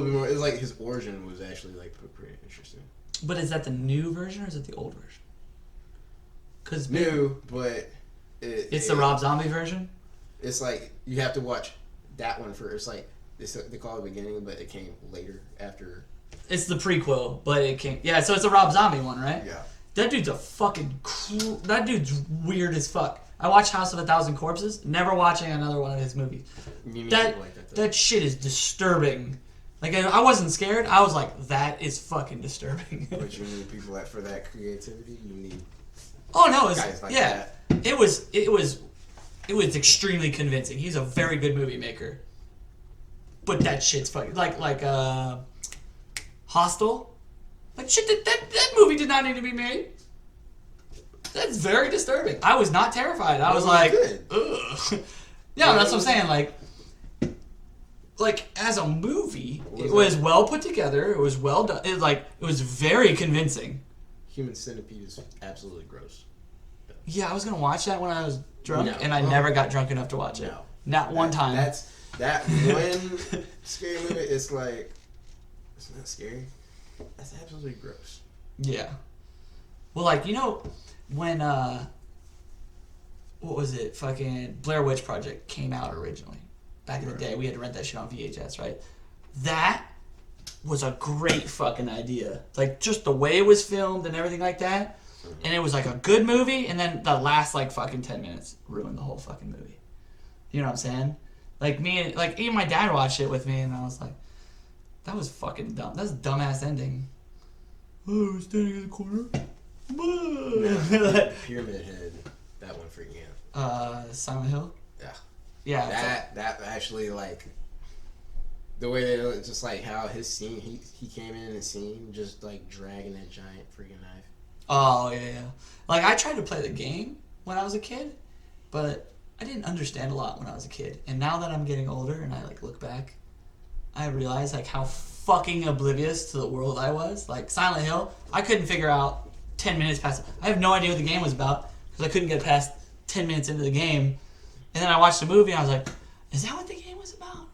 bit more. It's like his origin was actually like pretty interesting. But is that the new version or is it the old version? Cause New, but it's the Rob Zombie version. It's like you have to watch that one first. Like they call it the beginning, but it came later after. It's the prequel, but it came. Yeah, so it's a Rob Zombie one, right? Yeah. That dude's a fucking. That dude's weird as fuck. I watched House of a Thousand Corpses. Never watching another one of his movies. You need That people like that, though. that shit is disturbing. Like I wasn't scared. I was like, that is fucking disturbing. But you need people that for that creativity. You need Oh no, it's guys like yeah. that. It was extremely convincing. He's a very good movie maker. But that shit's fucking like Hostel. Like shit that movie did not need to be made. That's very disturbing. I was not terrified. I was like, good. ugh. Yeah, that's what I'm saying. Like as a movie, it was well put together. It was well done. It was very convincing. Human Centipede is absolutely gross. Yeah, I was gonna watch that when I was drunk, No. and I never got drunk enough to watch it. No. Not one time. That one scary movie. It's like it's not scary. That's absolutely gross. Yeah. Well, when what was it? Fucking Blair Witch Project came out originally. Back in the day, we had to rent that shit on VHS, right? That was a great fucking idea. Like just the way it was filmed and everything like that. And it was like a good movie, and then the last fucking 10 minutes ruined the whole fucking movie. You know what I'm saying? Even my dad watched it with me, and I was like, that was fucking dumb. That's a dumbass ending. Oh, we're standing in the corner. Pyramid Head. That one freaked me out. Silent Hill? Yeah. Yeah. That actually the way they just how his scene he came in his scene just dragging that giant freaking knife. Oh, yeah. I tried to play the game when I was a kid, but I didn't understand a lot when I was a kid. And now that I'm getting older and I look back, I realize how fucking oblivious to the world I was. Silent Hill, I couldn't figure out 10 minutes past. I have no idea what the game was about because I couldn't get past 10 minutes into the game. And then I watched the movie and I was like, is that what the game was about?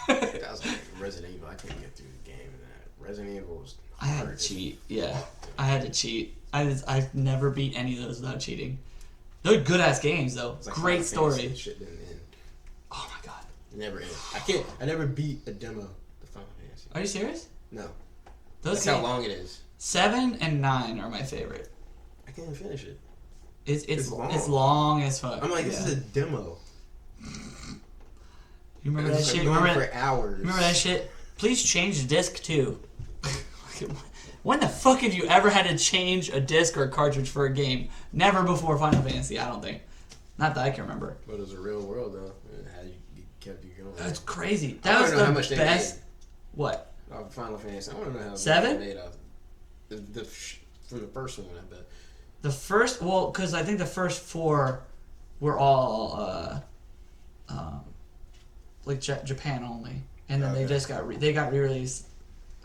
That was Resident Evil. I couldn't get through the game. Resident Evil was I had to cheat. Yeah, I had to cheat. I've never beat any of those without cheating. They're good ass games though. Great story. Shit didn't end. Oh my god. It never ended. I never beat a demo of Final Fantasy. Are you serious? No. Those That's how long it is. 7 and 9 are my favorite. I can't finish it. It's long. It's long as fuck. I'm like, this is a demo. You remember that shit? For hours. Remember that shit? Please change the disc too. When the fuck have you ever had to change a disc or a cartridge for a game? Never before Final Fantasy, I don't think. Not that I can remember. But it was a real world though. And how you kept you going. That's crazy. I That was wanna know how the much they best. made. What? Final Fantasy. I want to know how 7? they made off from the first one. I bet. The first, because I think the first 4 were all Japan only, and then they just got re-released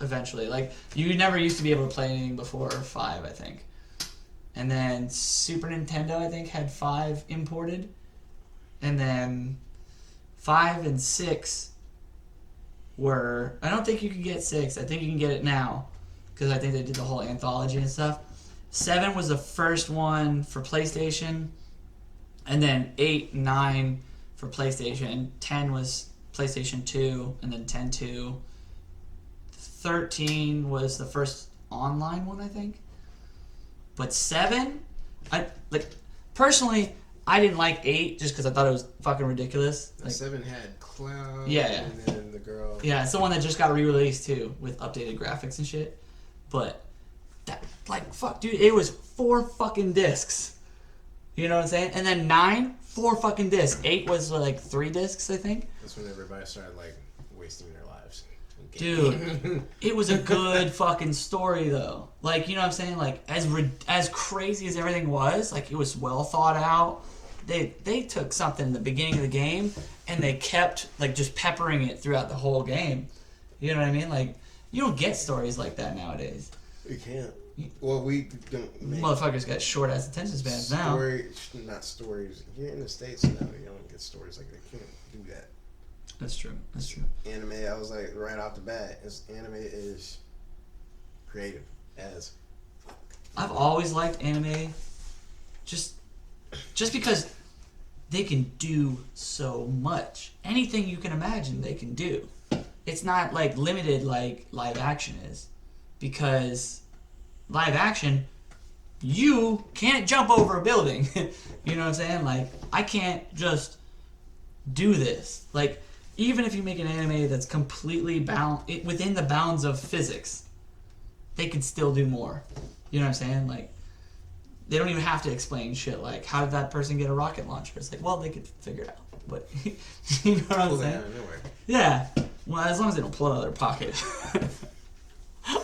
eventually. You never used to be able to play anything before 5, I think. And then Super Nintendo, I think, had 5 imported, and then 5 and 6 were. I don't think you can get 6. I think you can get it now, because I think they did the whole anthology and stuff. 7 was the first one for PlayStation, and then 8, 9 for PlayStation. 10 was PlayStation 2, and then 10-2. 13 was the first online one, I think. But 7, personally, I didn't like 8 just because I thought it was fucking ridiculous. 7 had Cloud. Yeah. And then the girl. Yeah, it's the one that just got re-released too with updated graphics and shit. But that, fuck, dude, it was 4 fucking discs. You know what I'm saying? And then 9, 4 fucking discs. 8 was 3 discs, I think. That's when everybody started wasting their lives. Dude, it was a good fucking story though. You know what I'm saying? As crazy as everything was, it was well thought out. They took something in the beginning of the game and they kept just peppering it throughout the whole game. You know what I mean? You don't get stories like that nowadays. You can't. Well, we don't make Motherfuckers got short ass attention spans now. Not stories. Here in the States now, you don't get stories like they can't do that. That's true. Anime, I was right off the bat, anime is creative as fuck. I've always liked anime just because they can do so much. Anything you can imagine they can do. It's not limited like live action is, because live action, you can't jump over a building. You know what I'm saying? Like, I can't just do this. Like, even if you make an anime that's completely within the bounds of physics, they could still do more. You know what I'm saying? Like, they don't even have to explain shit like, how did that person get a rocket launcher? It's like, well, they could figure it out. But, you know what I'm saying? Yeah. Well, as long as they don't pull it out of their pocket.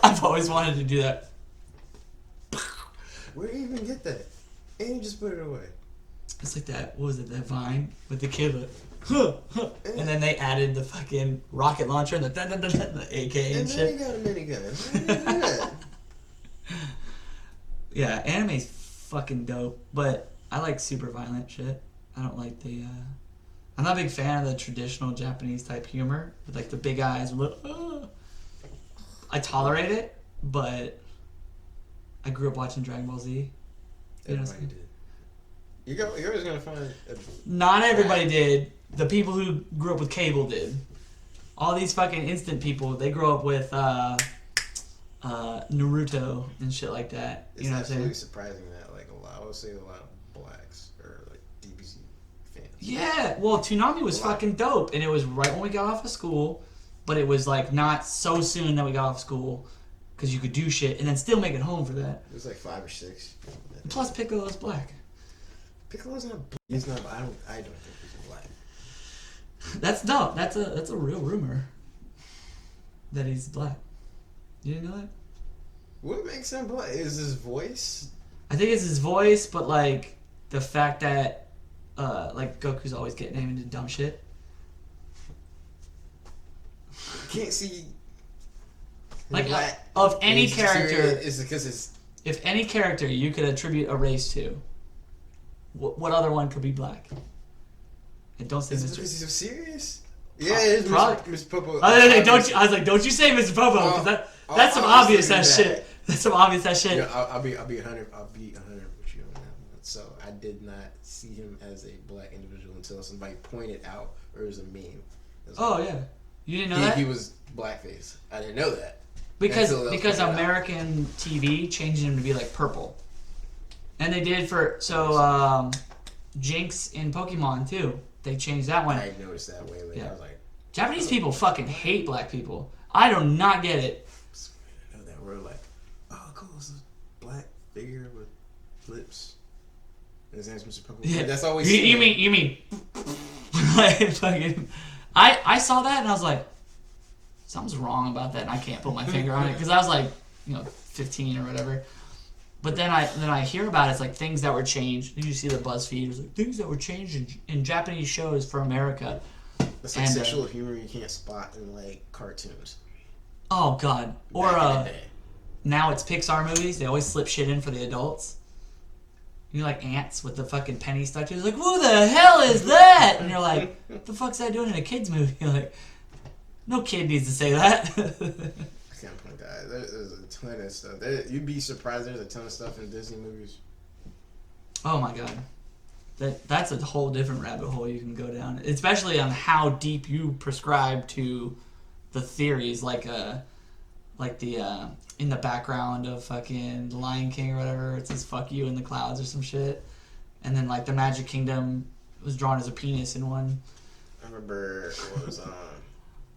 I've always wanted to do that. Where do you even get that? And you just put it away. It's like that, what was it, that Vine with the kid, and then they added the fucking rocket launcher and the AK and shit. And then you got a minigun. Yeah, anime's fucking dope, but I like super violent shit. I don't like the, I'm not a big fan of the traditional Japanese type humor with like the big eyes. I tolerate it, but I grew up watching Dragon Ball Z. Everybody did. You're always gonna find. Not everybody did. The people who grew up with cable did. All these fucking instant people, they grow up with Naruto and shit like that. It's absolutely surprising that like I would say a lot of blacks or like DBZ fans. Yeah, well, Toonami was fucking dope, and it was right when we got off of school, but it was like not so soon that we got off school, because you could do shit and then still make it home for that. It was like 5 or 6. Plus Piccolo's black. Piccolo's not. He's not. I don't think he's black. That's no. That's a real rumor. That he's black. You didn't know that? What makes him black? Is his voice? I think it's his voice, but like the fact that like Goku's always getting him into dumb shit. Can't see. Like of any character, is because it's. If any character you could attribute a race to, what other one could be black? And don't say Is Mr. it because he's so serious? Yeah, it is Mr. Popo. I was like, don't you say Mr. Popo, because that's some obvious ass shit. That's some obvious ass shit. Yeah, I'll be 100. I'll be 100 with you on that one. So I did not see him as a black individual until somebody pointed out, or it was a meme. Oh yeah, you didn't know that? He was blackface. I didn't know that. Because American TV changed him to be like purple, and they did for Jinx in Pokemon too. They changed that one. I noticed that way later. Yeah. I was like, Japanese people fucking hate black people. I do not get it. I know that we're like, oh cool, it's a black figure with lips. And his name's Mr. Popo. Yeah, that's always. You mean? Like fucking. I saw that and I was like, something's wrong about that, and I can't put my finger on it because I was like, 15 or whatever. But then I hear about it, it's like things that were changed. Did you see the BuzzFeed? It was like things that were changed in Japanese shows for America. That's like sexual humor you can't spot in like cartoons. Oh god. Or now it's Pixar movies. They always slip shit in for the adults. Like ants with the fucking penny stuck to it. It's like, who the hell is that? And you're like, what the fuck's that doing in a kid's movie? Like, no kid needs to say that. I can't point that. There's a ton of stuff. You'd be surprised. There's a ton of stuff in Disney movies. Oh my god, that's a whole different rabbit hole you can go down, especially on how deep you prescribe to the theories, like the in the background of fucking The Lion King or whatever, it says "fuck you" in the clouds or some shit, and then like the Magic Kingdom was drawn as a penis in one. I remember what was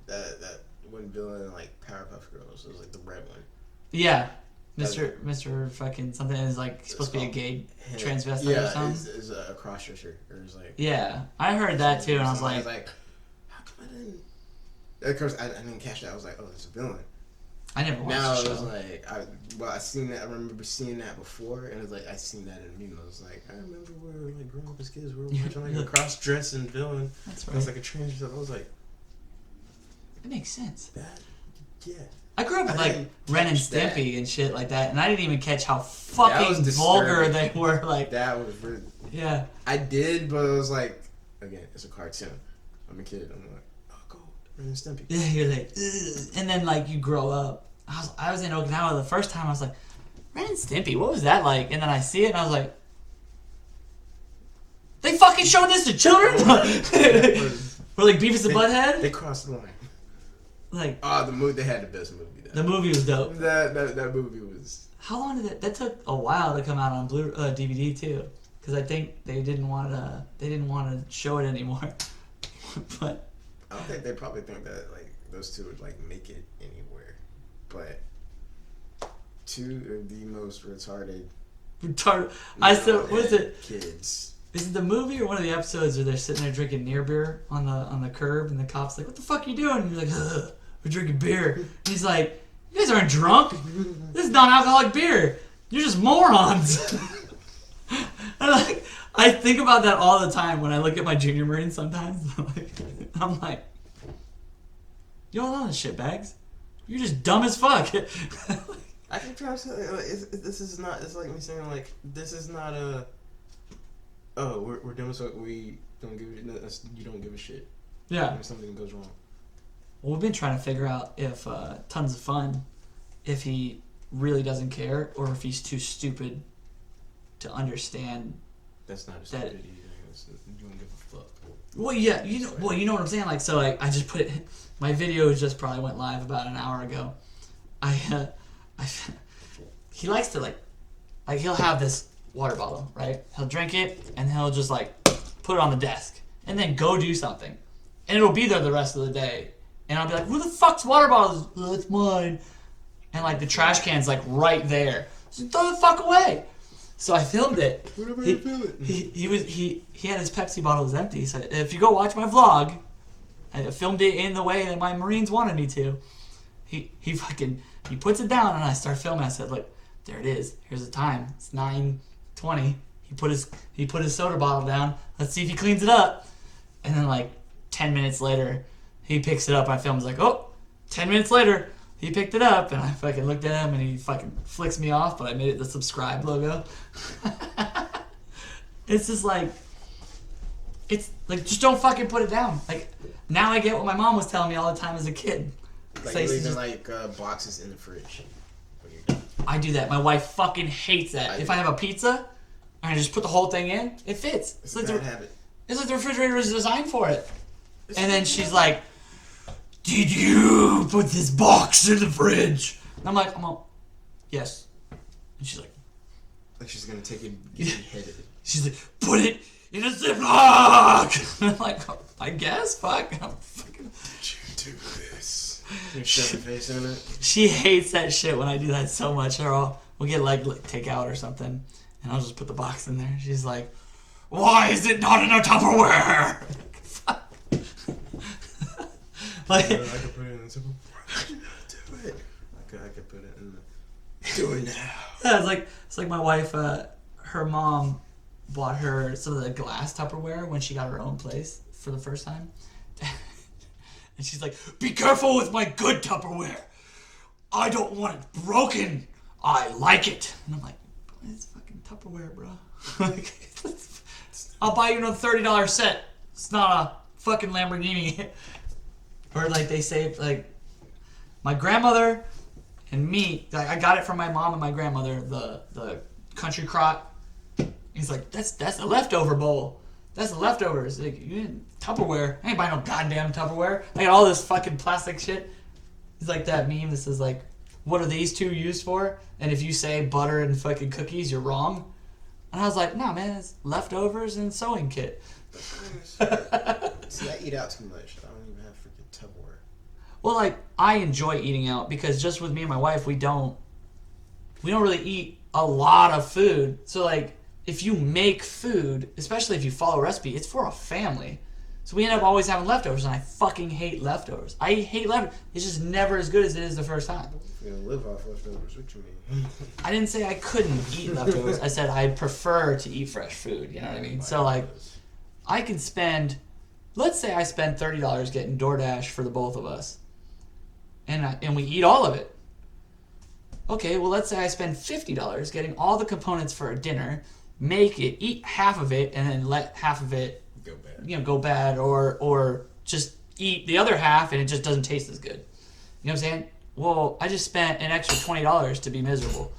that one villain like Powerpuff Girls. It was like the red one. Yeah, Mr. fucking something is like supposed to be a gay transvestite or something. Yeah, is a crossdresser or is like. Yeah, I heard that too, and I was like, how come I didn't? Of course, I didn't catch that. I was like, oh, it's a villain. I never watched the show. Now it was like, I seen that. I remember seeing that before, and it was like I seen that in a meme. I was like, I remember we were like growing up as kids. We were watching like a cross-dressing villain. That's right. It was like a transvestite. I was like, it makes sense. Yeah. I grew up with like Ren and Stimpy and shit like that, and I didn't even catch how fucking vulgar they were. Like that was really. Yeah. I did, but it was like, again, it's a cartoon. I'm a kid. I'm like, oh, cool, Ren and Stimpy. Yeah, you're like, ugh. And then like you grow up. I was in Okinawa the first time. I was like, Ren and Stimpy, what was that like? And then I see it, and I was like, they fucking showed this to children? Or like Beavis and Butthead? They crossed the line. Like the movie, they had the best movie. The movie was dope. That movie was. How long did that took a while to come out on DVD too, because I think they didn't want to show it anymore. But I don't think they probably think that like those two would like make it anywhere, but two of the most retarded. I still what is it? Kids. Is it the movie or one of the episodes where they're sitting there drinking near beer on the curb and the cop's like, "What the fuck are you doing?" And you're like, "Ugh, we're drinking beer." And he's like, "You guys aren't drunk. This is non-alcoholic beer. You're just morons." And like, I think about that all the time when I look at my junior Marines sometimes. I'm like, y'all know this shit bags. You're just dumb as fuck. I keep trying to say, this is not, it's like me saying, like, this is not a, oh, we're dumb as fuck, we don't give you don't give a shit. Yeah. When something goes wrong. Well, we've been trying to figure out if Tons of Fun, if he really doesn't care or if he's too stupid to understand. That's not a stupidity thing. You don't give a fuck. Well, yeah, you know what I'm saying. Like, so like I just put it. My video just probably went live about an hour ago. He likes to like he'll have this water bottle, right? He'll drink it and he'll just like put it on the desk and then go do something, and it'll be there the rest of the day. And I'll be like, "Who the fuck's water bottle? Oh, it's mine." And like the trash can's like right there. So throw the fuck away. So I filmed it. Whenever you feel it. He had his Pepsi bottles empty. So if you go watch my vlog, I filmed it in the way that my Marines wanted me to. He puts it down and I start filming. I said, "Look, there it is. Here's the time. It's 9:20. He put his soda bottle down. Let's see if he cleans it up." And then like 10 minutes later, he picks it up. I filmed. Like, oh, 10 minutes later. He picked it up, and I fucking looked at him, and he fucking flicks me off, but I made it the subscribe logo. It's just like, it's like, just don't fucking put it down. Like, now I get what my mom was telling me all the time as a kid. Like, So leaving, like, boxes in the fridge when you're done. I do that. My wife fucking hates that. If I have a pizza, and I just put the whole thing in, it fits. It's like a bad habit. It's like the refrigerator is designed for it. And then she's like, "Did you put this box in the fridge?" And I'm like, "Yes." And she's like she's gonna take it and get beheaded. She's like, "Put it in a Ziploc." And I'm like, oh, "I guess, fuck." I'm fucking... Do this. You shove your face in it. She hates that shit when I do that so much. We'll get like takeout or something, and I'll just put the box in there. She's like, "Why is it not in a Tupperware?" Like, I could put it in the simple. Do it. I could put it in the. Do it now. Yeah, it's like my wife. Her mom bought her some of the glass Tupperware when she got her own place for the first time, and she's like, "Be careful with my good Tupperware. I don't want it broken. I like it." And I'm like, "It's fucking Tupperware, bro. Like, I'll buy you another $30 set. It's not a fucking Lamborghini." Or like they say, like my grandmother and me, like, I got it from my mom and my grandmother, the country crock. He's like, that's a leftover bowl. That's the leftovers. Like, you didn't Tupperware. I ain't buying no goddamn Tupperware. I got all this fucking plastic shit. It's like that meme that says like, "What are these two used for?" And if you say butter and fucking cookies, you're wrong. And I was like, "No, man, it's leftovers and sewing kit." See, I eat out too much. I don't even have freaking Tupperware. Well, like, I enjoy eating out because just with me and my wife, we don't really eat a lot of food. So like, if you make food, especially if you follow a recipe, it's for a family. So we end up always having leftovers, and I fucking hate leftovers. I hate leftovers. It's just never as good as it is the first time. You don't live off leftovers. What you mean? I didn't say I couldn't eat leftovers. I said I prefer to eat fresh food. You know what I mean? So like, I can spend, let's say I spend $30 getting DoorDash for the both of us, and we eat all of it. Okay, well, let's say I spend $50 getting all the components for a dinner, make it, eat half of it, and then let half of it go bad, or just eat the other half and it just doesn't taste as good. You know what I'm saying? Well, I just spent an extra $20 to be miserable.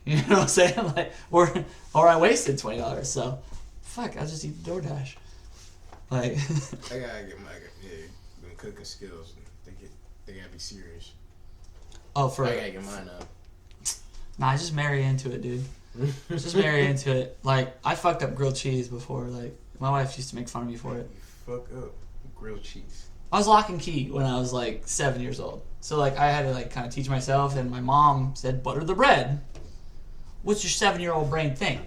You know what I'm saying? Like, or I wasted $20. So, fuck, I'll just eat DoorDash. Like, I gotta get my cooking skills. They gotta be serious. I gotta get mine up. Nah, just marry into it, dude. Just marry into it. Like, I fucked up grilled cheese before. Like, my wife used to make fun of me for it. You fuck up grilled cheese. I was lock and key when I was like 7 years old. So like I had to like kind of teach myself, and my mom said, butter the bread. What's your 7-year-old brain think?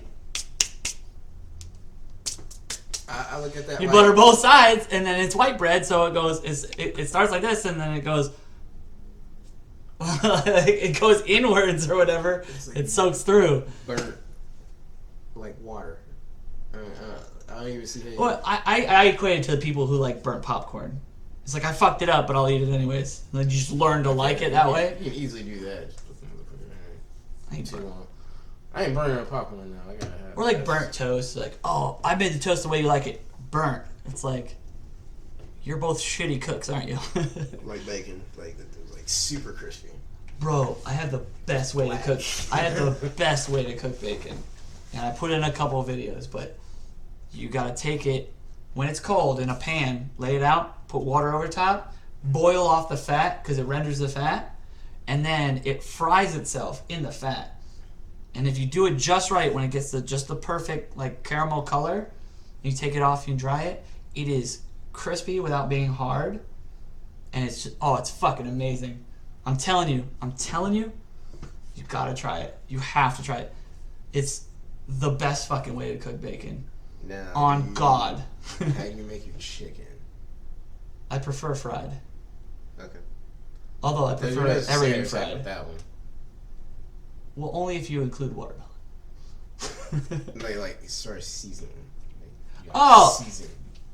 I look at that. You butter both sides, and then it's white bread, so it goes. It starts like this, and then it goes. It goes inwards or whatever. Like it soaks through. Burnt, like water. I don't even see that. Well, I equate it to the people who like burnt popcorn. It's like I fucked it up, but I'll eat it anyways. Like you just learn to like it that way. You can easily do that. Just put the motherfucker in. I ain't Too burnt. long. I ain't burning popcorn now. I gotta have. Or like burnt toast. Like, oh, I made the toast the way you like it. Burnt. It's like, you're both shitty cooks, aren't you? Like bacon, like super crispy. Bro, I have the best way to cook. I have the best way to cook bacon, and I put in a couple of videos. But you gotta take it when it's cold in a pan, lay it out, put water over top, boil off the fat because it renders the fat, and then it fries itself in the fat. And if you do it just right, when it gets just the perfect like caramel color, you take it off and dry it. It is crispy without being hard, and it's just, it's fucking amazing. I'm telling you, you gotta try it. You have to try it. It's the best fucking way to cook bacon. Now, On God. How do you make your chicken? I prefer fried. Okay. Although I prefer everything fried. With that one. Well, only if you include watermelon. like sort of seasoning. Season.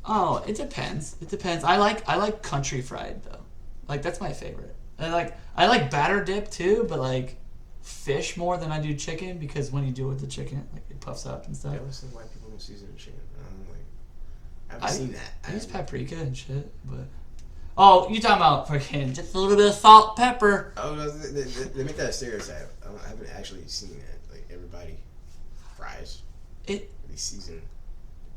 Oh, it depends. It depends. I like country fried though. Like that's my favorite. I like batter dip too, but like fish more than I do chicken because when you do it with the chicken, like it puffs up and stuff. I understand why people don't season chicken. I haven't seen that. I use paprika and shit, but you talking about freaking just a little bit of salt, pepper. Oh, no, they make that a stereotype. I haven't actually seen that. Like everybody fries. They season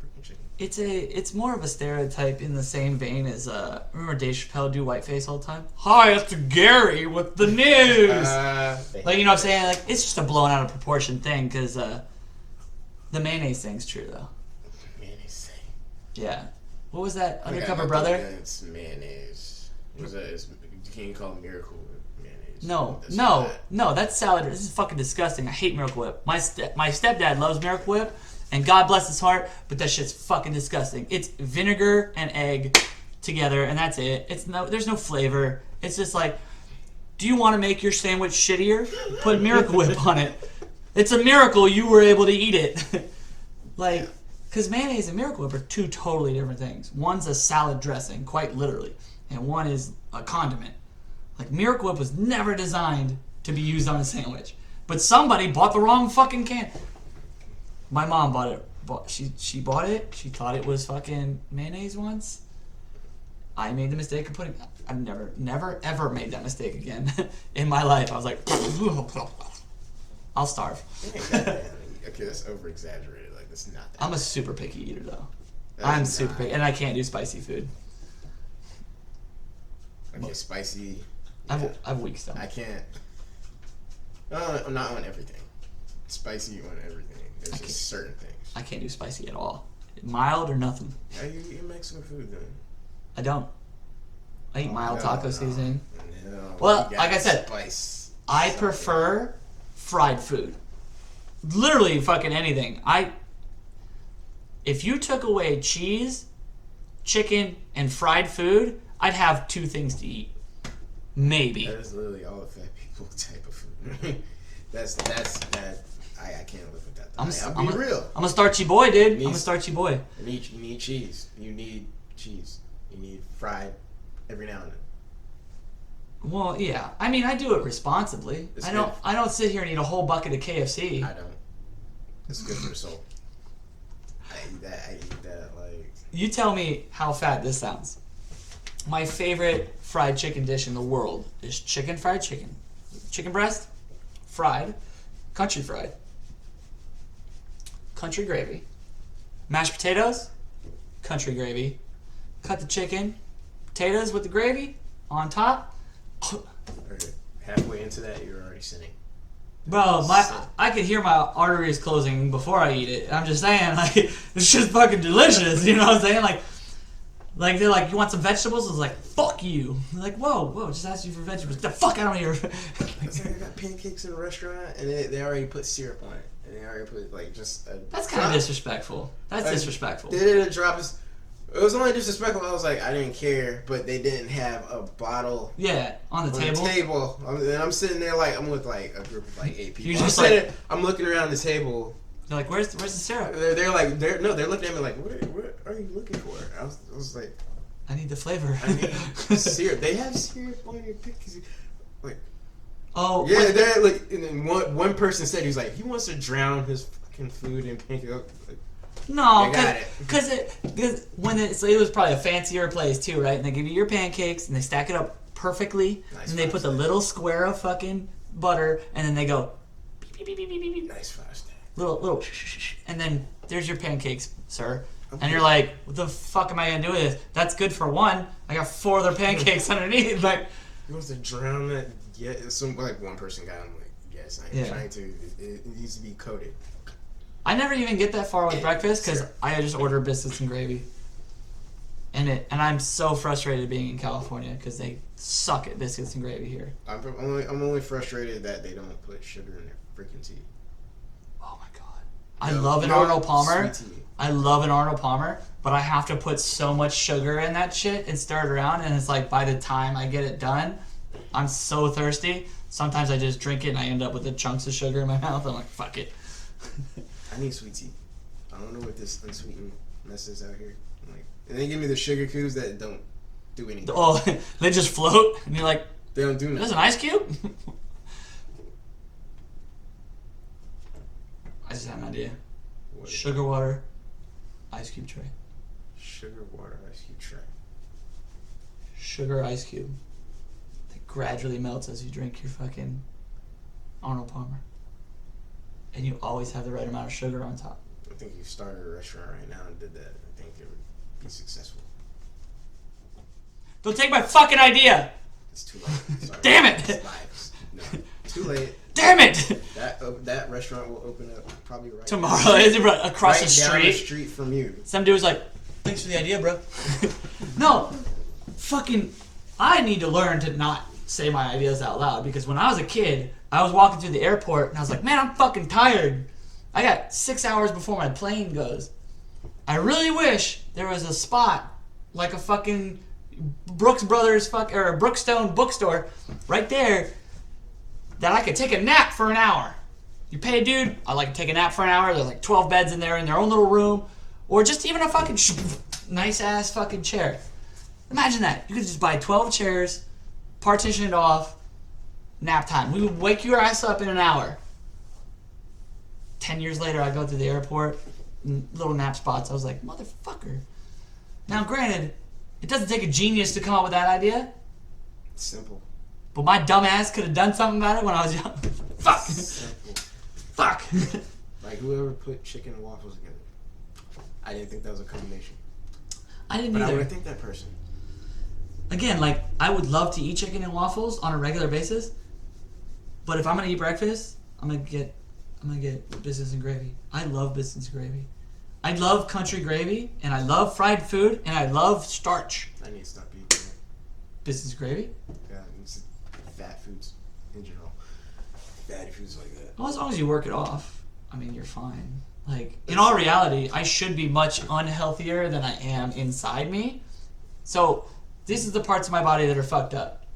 freaking chicken. It's more of a stereotype in the same vein as remember Dave Chappelle do whiteface all the time? Hi, it's Gary with the news. Like you know what I'm saying? Like it's just a blown out of proportion thing because the mayonnaise thing's true though. Mayonnaise thing. Yeah. What was that? Undercover Brother? It's mayonnaise. Can you call it Miracle Whip mayonnaise? No. That's salad. This is fucking disgusting. I hate Miracle Whip. My stepdad loves Miracle Whip, and God bless his heart, but that shit's fucking disgusting. It's vinegar and egg together, and that's it. There's no flavor. It's just like, do you want to make your sandwich shittier? Put Miracle Whip on it. It's a miracle you were able to eat it. Because mayonnaise and Miracle Whip are two totally different things. One's a salad dressing, quite literally, and one is a condiment. Like, Miracle Whip was never designed to be used on a sandwich. But somebody bought the wrong fucking can. My mom bought it. She bought it. She thought it was fucking mayonnaise once. I made the mistake of putting... I've never, ever made that mistake again in my life. I was like... I'll starve. Okay, that's over-exaggerated. Like, that's not that I'm a super picky eater, though. I'm super picky, and I can't do spicy food. Okay, spicy. I have weak stomach. I can't. I'm not on everything. Spicy on everything. There's just certain things. I can't do spicy at all. Mild or nothing. How you eat Mexican food then? I don't. I eat mild taco seasoning. No, well, like I said, spice. I prefer fried food. Literally fucking anything. If you took away cheese, chicken, and fried food, I'd have 2 things to eat. Maybe. That is literally all the fat people type of food. that's that. I can't live with that. I'll be real. I'm a starchy boy, dude. I'm a starchy boy. You need cheese. You need cheese. You need fried every now and then. Well, yeah. I mean, I do it responsibly. I don't sit here and eat a whole bucket of KFC. I don't. It's good for the soul. I eat that like. You tell me how fat this sounds. My favorite fried chicken dish in the world is fried chicken. Chicken breast, fried, country fried, country gravy, mashed potatoes, country gravy, cut the chicken, potatoes with the gravy on top. Okay. Halfway into that, you're already sinning. Bro, I could hear my arteries closing before I eat it. I'm just saying, like, it's just fucking delicious. You know what I'm saying? Like they're like, you want some vegetables? I was like, fuck you. They're like, whoa, just asked you for vegetables. Get the fuck out of here. It's like I got pancakes in a restaurant, and they already put syrup on it, and they already put like just a That's kind of disrespectful. That's disrespectful. They did a drop. It was only disrespectful. I was like, I didn't care, but they didn't have a bottle. Yeah, on the table. And I'm sitting there like I'm with like a group of like 8 people. You just like, I'm looking around the table. They're like, where's the syrup? They're looking at me like, what are you looking for? I was like, I need the flavor. I need syrup. They have syrup on your pickles. Like, oh yeah, they're like, and then one person said he was like, he wants to drown his fucking food in pancake. Like, no, because it was probably a fancier place too, right? And they give you your pancakes and they stack it up perfectly, and they put the little square of fucking butter, and then they go beep beep beep beep beep beep. Nice fire stack. Little and then there's your pancakes, sir. Okay. And you're like, what the fuck am I gonna do with this? That's good for one. I got 4 other pancakes underneath. Like, he wants to drown that. Yeah, like one person got him. Like, yes, I'm trying to. It needs to be coated. I never even get that far with breakfast because I just order biscuits and gravy. And I'm so frustrated being in California because they suck at biscuits and gravy here. I'm only frustrated that they don't put sugar in their freaking tea. Oh my god, I love an Arnold Palmer. I love an Arnold Palmer, but I have to put so much sugar in that shit and stir it around, and it's like by the time I get it done, I'm so thirsty. Sometimes I just drink it and I end up with the chunks of sugar in my mouth. I'm like, fuck it. I need sweet tea. I don't know what this unsweetened mess is out here. Like, and they give me the sugar cubes that don't do anything. Oh, they just float, and you're like, they don't do nothing. There's an ice cube? I just had an idea. Sugar water, ice cube tray. Sugar water, ice cube tray. Sugar ice cube. That gradually melts as you drink your fucking Arnold Palmer. And you always have the right amount of sugar on top. I think you started a restaurant right now and did that. I think it would be successful. Don't take my fucking idea! It's too late. Sorry. Damn it! No, too late. Damn it! That restaurant will open up probably right tomorrow. Is it across right the street? Down the street from you. Some dude was like, "Thanks for the idea, bro." No, fucking. I need to learn to not say my ideas out loud because when I was a kid, I was walking through the airport and I was like, "Man, I'm fucking tired. I got 6 hours before my plane goes. I really wish there was a spot like a fucking Brooks Brothers or a Brookstone bookstore right there." That I could take a nap for an hour. You pay a dude, I like to take a nap for an hour. There's like 12 beds in there in their own little room. Or just even a fucking nice ass fucking chair. Imagine that. You could just buy 12 chairs, partition it off, nap time. We would wake your ass up in an hour. 10 years later, I go to the airport, little nap spots. I was like, motherfucker. Now, granted, it doesn't take a genius to come up with that idea. It's simple. But my dumb ass could have done something about it when I was young. Fuck. Simple. Fuck. Like whoever put chicken and waffles together. I didn't think that was a combination. I didn't either. But I either. would think that person. Again, like, I would love to eat chicken and waffles on a regular basis. But if I'm gonna eat breakfast, I'm gonna get biscuits and gravy. I love biscuits and gravy. I love country gravy, and I love fried food, and I love starch. I need to stop eating that. Biscuits and gravy? Yeah, it's fat foods in general. Fatty foods like that. Well, as long as you work it off, I mean, you're fine. Like, in all reality, I should be much unhealthier than I am inside me. So, this is the parts of my body that are fucked up.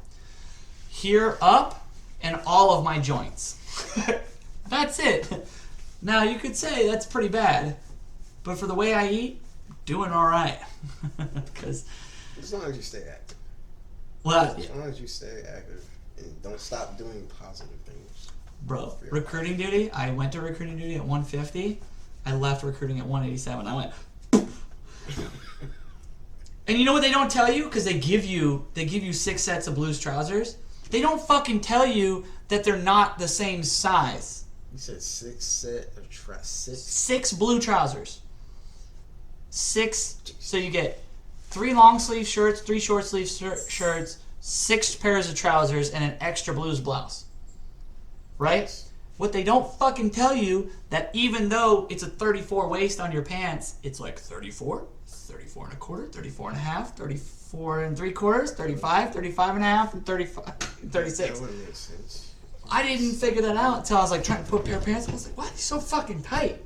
Here up, and all of my joints. That's it. Now, you could say that's pretty bad. But for the way I eat, doing alright. Because... as long as you stay active. Well, as long as you stay active and don't stop doing positive things. Bro, recruiting duty, I went to recruiting duty at 150. I left recruiting at 187. I went... And you know what they don't tell you? Because they give you 6 sets of Blues trousers. They don't fucking tell you that they're not the same size. You said 6 set of trousers. 6 blue trousers. 6. So you get 3 long sleeve shirts, 3 short sleeve shirts, 6 pairs of trousers, and an extra Blues blouse. Right? What they don't fucking tell you, that even though it's a 34 waist on your pants, it's like 34, 34 and a quarter, 34 and a half, 34 and 3/4, 35, 35 and a half, and 35, 36. That wouldn't make sense. I didn't figure that out until I was like trying to put a pair of pants on. I was like, why are these so fucking tight?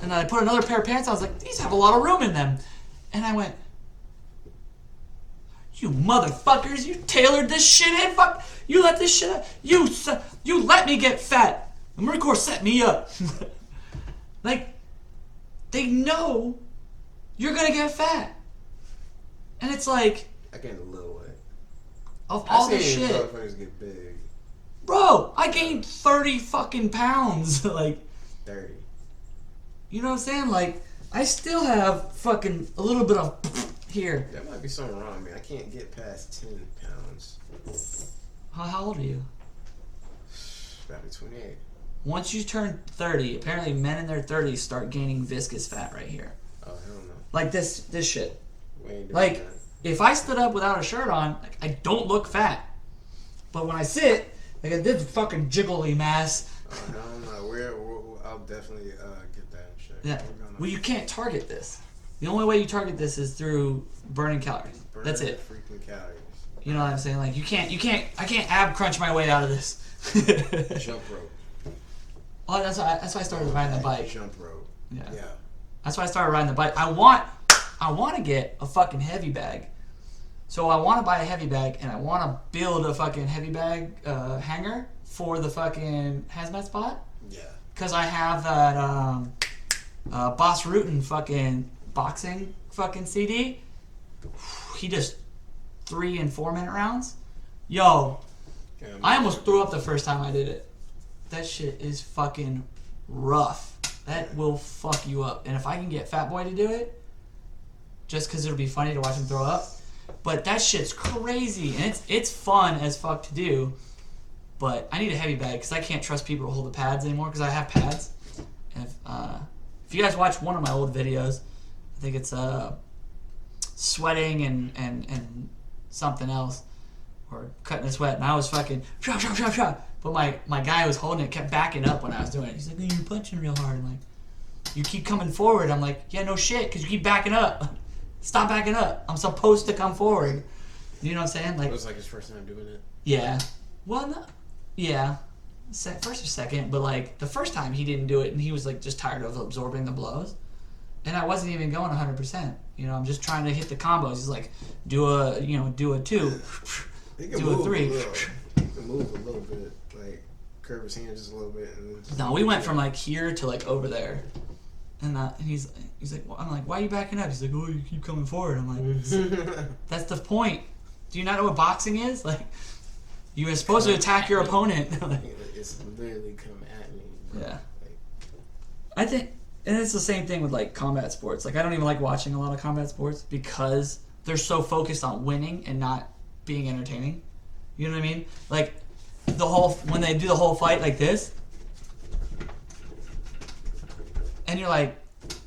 And then I put another pair of pants on. I was like, these have a lot of room in them. And I went, you motherfuckers, you tailored this shit in. Fuck, you let this shit up. You let me get fat. The Marine Corps set me up. Like, they know you're gonna get fat. And it's like, I gained a little weight. Of all this seen shit. motherfuckers get big. Bro, I gained 30 fucking pounds. Like, 30. you know what I'm saying? Like, I still have fucking a little bit of here. There might be something wrong, man. I can't get past 10 pounds. How old are you? About 28. Once you turn 30, apparently men in their 30s start gaining viscous fat right here. Oh, hell no. Like this shit. We ain't doing Like, that. if I stood up without a shirt on, like, I don't look fat. But when I sit, like, this fucking jiggly mass. I don't know. I'll definitely get that in check. Yeah. Well, you can't target this. The only way you target this is through burning calories. That's it. Freaking calories. You know what I'm saying? Like, I can't ab crunch my way out of this. Jump rope. Oh, that's why I started riding the bike. Jump rope. Yeah. Yeah. That's why I started riding the bike. I want to get a fucking heavy bag. So I want to buy a heavy bag, and I want to build a fucking heavy bag hanger for the fucking hazmat spot. Yeah. Because I have that Boss Rutan fucking boxing fucking CD. He does 3 and 4 minute rounds. Yo, Yeah, I almost threw up the first time I did it. That shit is fucking rough. That will fuck you up. And if I can get Fat Boy to do it, just because it'll be funny to watch him throw up. But that shit's crazy. And it's fun as fuck to do. But I need a heavy bag because I can't trust people to hold the pads anymore because I have pads. And if you guys watch one of my old videos, I think it's sweating and something else. Or cutting a sweat. And I was fucking shot. But my guy who was holding it kept backing up when I was doing it. He's like, you're punching real hard. I'm like, you keep coming forward. I'm like, yeah, no shit, because you keep backing up. Stop backing up. I'm supposed to come forward. You know what I'm saying? Like, it was like his first time doing it. Yeah. Well, no. Yeah. First or second, but like the first time he didn't do it, and he was like just tired of absorbing the blows, and I wasn't even going 100%. You know, I'm just trying to hit the combos. He's like, do a 2, do a 3. He can move a little bit, like curve his hand just a little bit. And just No, we went from like here to like over there, and he's like, well, I'm like, why are you backing up? He's like, oh, you keep coming forward. I'm like, that's the point. Do you not know what boxing is? Like, you are supposed to attack your opponent. It's literally come at me. Bro. Yeah. Like, I think, and it's the same thing with like combat sports. Like, I don't even like watching a lot of combat sports because they're so focused on winning and not being entertaining. You know what I mean? Like, when they do the whole fight like this, and you're like,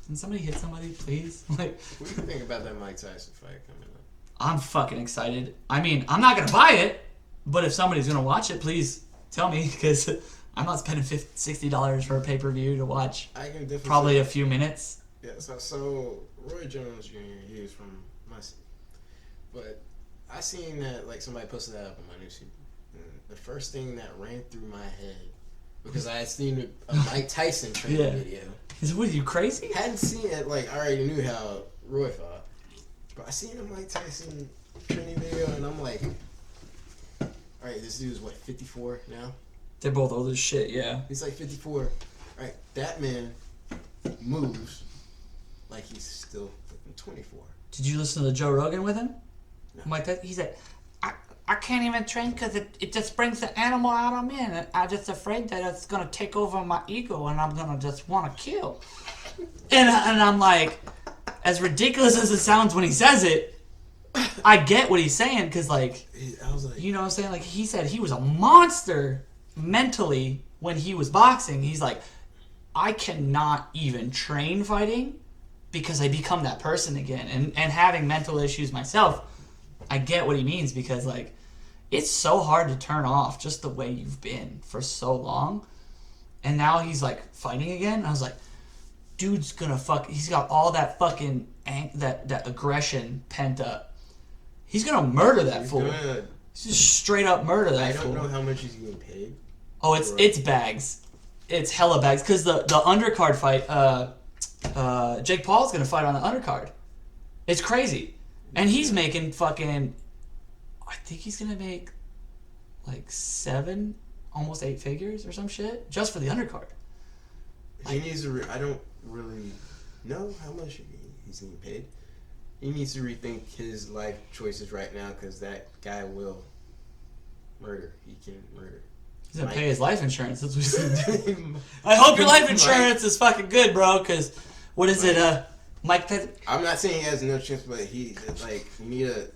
can somebody hit somebody, please? Like, what do you think about that Mike Tyson fight coming up? I'm fucking excited. I mean, I'm not gonna buy it, but if somebody's gonna watch it, please tell me, because I'm not spending $60 for a pay-per-view to watch I can definitely probably a few minutes. Yeah, so Roy Jones Jr., he was from my city. But I seen that, like, somebody posted that up on my newsfeed. The first thing that ran through my head, because I had seen a Mike Tyson training video. What, are you crazy? Hadn't seen it, like, I already knew how Roy fought. But I seen a Mike Tyson training video, and I'm like, alright, this dude's, what, 54 now? They're both old as shit, yeah. He's like 54. Alright, that man moves like he's still fucking 24. Did you listen to the Joe Rogan with him? No. Mike Tyson, he said, I can't even train because it just brings the animal out of me, and I'm just afraid that it's going to take over my ego and I'm going to just want to kill. And I'm like, as ridiculous as it sounds when he says it, I get what he's saying, because, like, I was like, you know what I'm saying? Like, he said he was a monster mentally when he was boxing. He's like, I cannot even train fighting because I become that person again. And having mental issues myself, I get what he means, because, like, it's so hard to turn off just the way you've been for so long. And now he's like fighting again. I was like, dude's gonna he's got all that fucking that aggression pent up. He's gonna murder that fool. He's just straight up murder that fool. I don't know how much he's getting paid. Oh, it's bags. It's hella bags. Because the undercard fight, Jake Paul's gonna fight on the undercard. It's crazy. And he's making fucking, I think he's gonna make like 7, almost 8 figures or some shit just for the undercard. He needs to. I don't really know how much he's getting paid. He needs to rethink his life choices right now because that guy will murder. He can murder. He's gonna pay his life insurance. That's what he's gonna do. I hope your life insurance is fucking good, bro. Because what is it? Mike Tyson. I'm not saying he has no chance, but he like you need a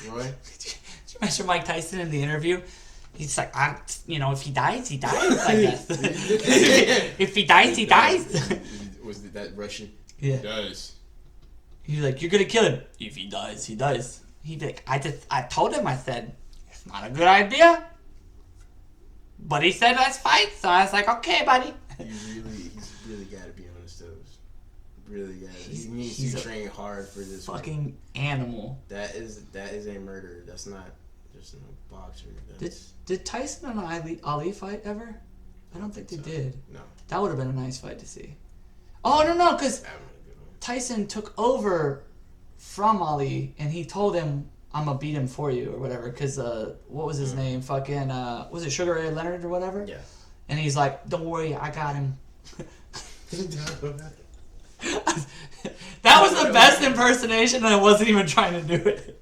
Roy. Did you mention Mike Tyson in the interview? He's like, if he dies, he dies. I guess. If he dies, he dies. Was that Russian? Yeah. He dies. He's like, you're gonna kill him. If he dies, he dies. He'd be like, I told him, I said, it's not a good idea. But he said, let's fight. So I was like, okay, buddy. He's really got to be on his toes. Really got to. He needs to train hard for this. Fucking animal. That is a murderer. That's not just a boxer. Did Tyson and Ali fight ever? I don't think they did. No. That would have been a nice fight to see. Oh, no, because Tyson took over from Ali, and he told him, I'm going to beat him for you, or whatever, because, what was his name? Fucking, was it Sugar Ray Leonard or whatever? Yeah. And he's like, don't worry, I got him. That was the best impersonation, and I wasn't even trying to do it.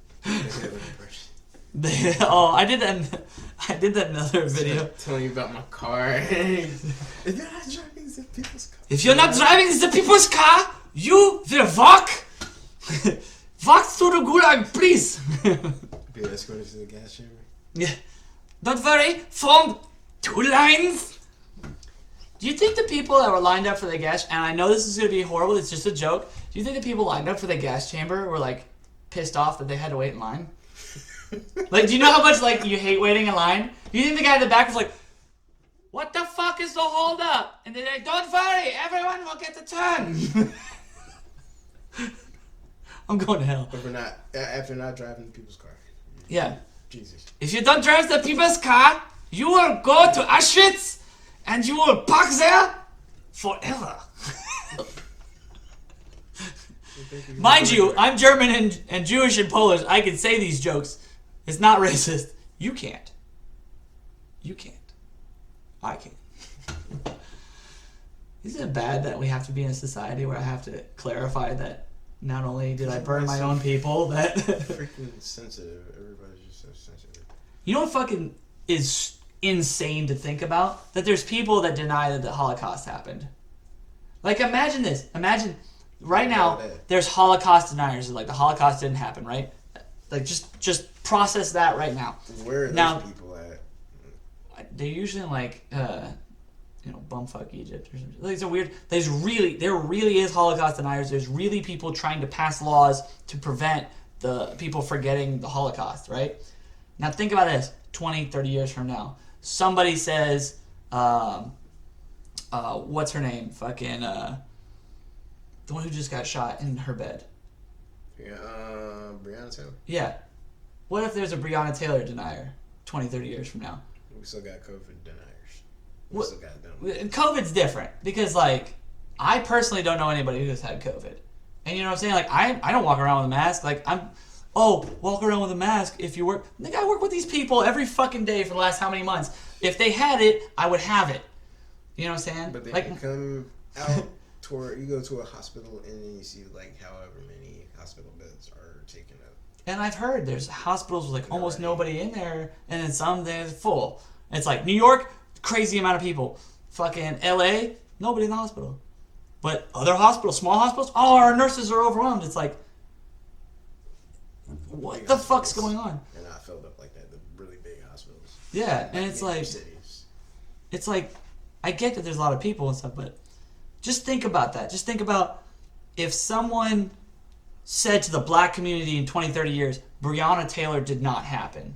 I did that in another video. Telling you about my car. If you're not driving the people's car. If you're not driving the people's car, you will walk. Walk to the gulag, please. Be escorted to the gas chamber. Yeah. Don't worry, form 2 lines. Do you think the people that were lined up for the gas, and I know this is going to be horrible, it's just a joke. Do you think the people lined up for the gas chamber were like pissed off that they had to wait in line? Like, do you know how much like you hate waiting in line? Do you think the guy in the back was like, what the fuck is the hold up? And they're like, don't worry, everyone will get a turn. I'm going to hell. After not driving the people's car. Yeah. Jesus. If you don't drive the people's car, you will go to Auschwitz and you will park there forever. Mind you, I'm German and Jewish and Polish. I can say these jokes. It's not racist. You can't. You can't. I can. Isn't it bad that we have to be in a society where I have to clarify that not only did I burn my own people, that... Freaking sensitive. Everybody's just so sensitive. You know what fucking is insane to think about? That there's people that deny that the Holocaust happened. Like, imagine this. Imagine... Right now, there's Holocaust deniers. Like, the Holocaust didn't happen, right? Like, just process that right now. Where are those people at? They're usually in, like, bumfuck Egypt or something. Like, it's a weird... There really is Holocaust deniers. There's really people trying to pass laws to prevent the people forgetting the Holocaust, right? Now, think about this. 20, 30 years from now. Somebody says, what's her name? Fucking, the one who just got shot in her bed. Yeah, Breonna Taylor. Yeah. What if there's a Breonna Taylor denier 20, 30 years from now? We still got COVID deniers. Still got them. COVID's different because, like, I personally don't know anybody who's had COVID. And you know what I'm saying? Like, I don't walk around with a mask. Like, walk around with a mask if you work. Like, I work with these people every fucking day for the last how many months? If they had it, I would have it. You know what I'm saying? But they like, come out you go to a hospital and then you see, like, however many hospital beds are taken up. And I've heard there's hospitals with, like, almost nobody in there, and then some they're full. And it's like New York, crazy amount of people. Fucking LA, nobody in the hospital. But other hospitals, small hospitals, our nurses are overwhelmed. It's like, what the fuck's going on? They're not filled up like that, the really big hospitals. Yeah, and it's like, it's like, I get that there's a lot of people and stuff, but just think about that. Just think about if someone said to the black community in 20, 30 years, Breonna Taylor did not happen.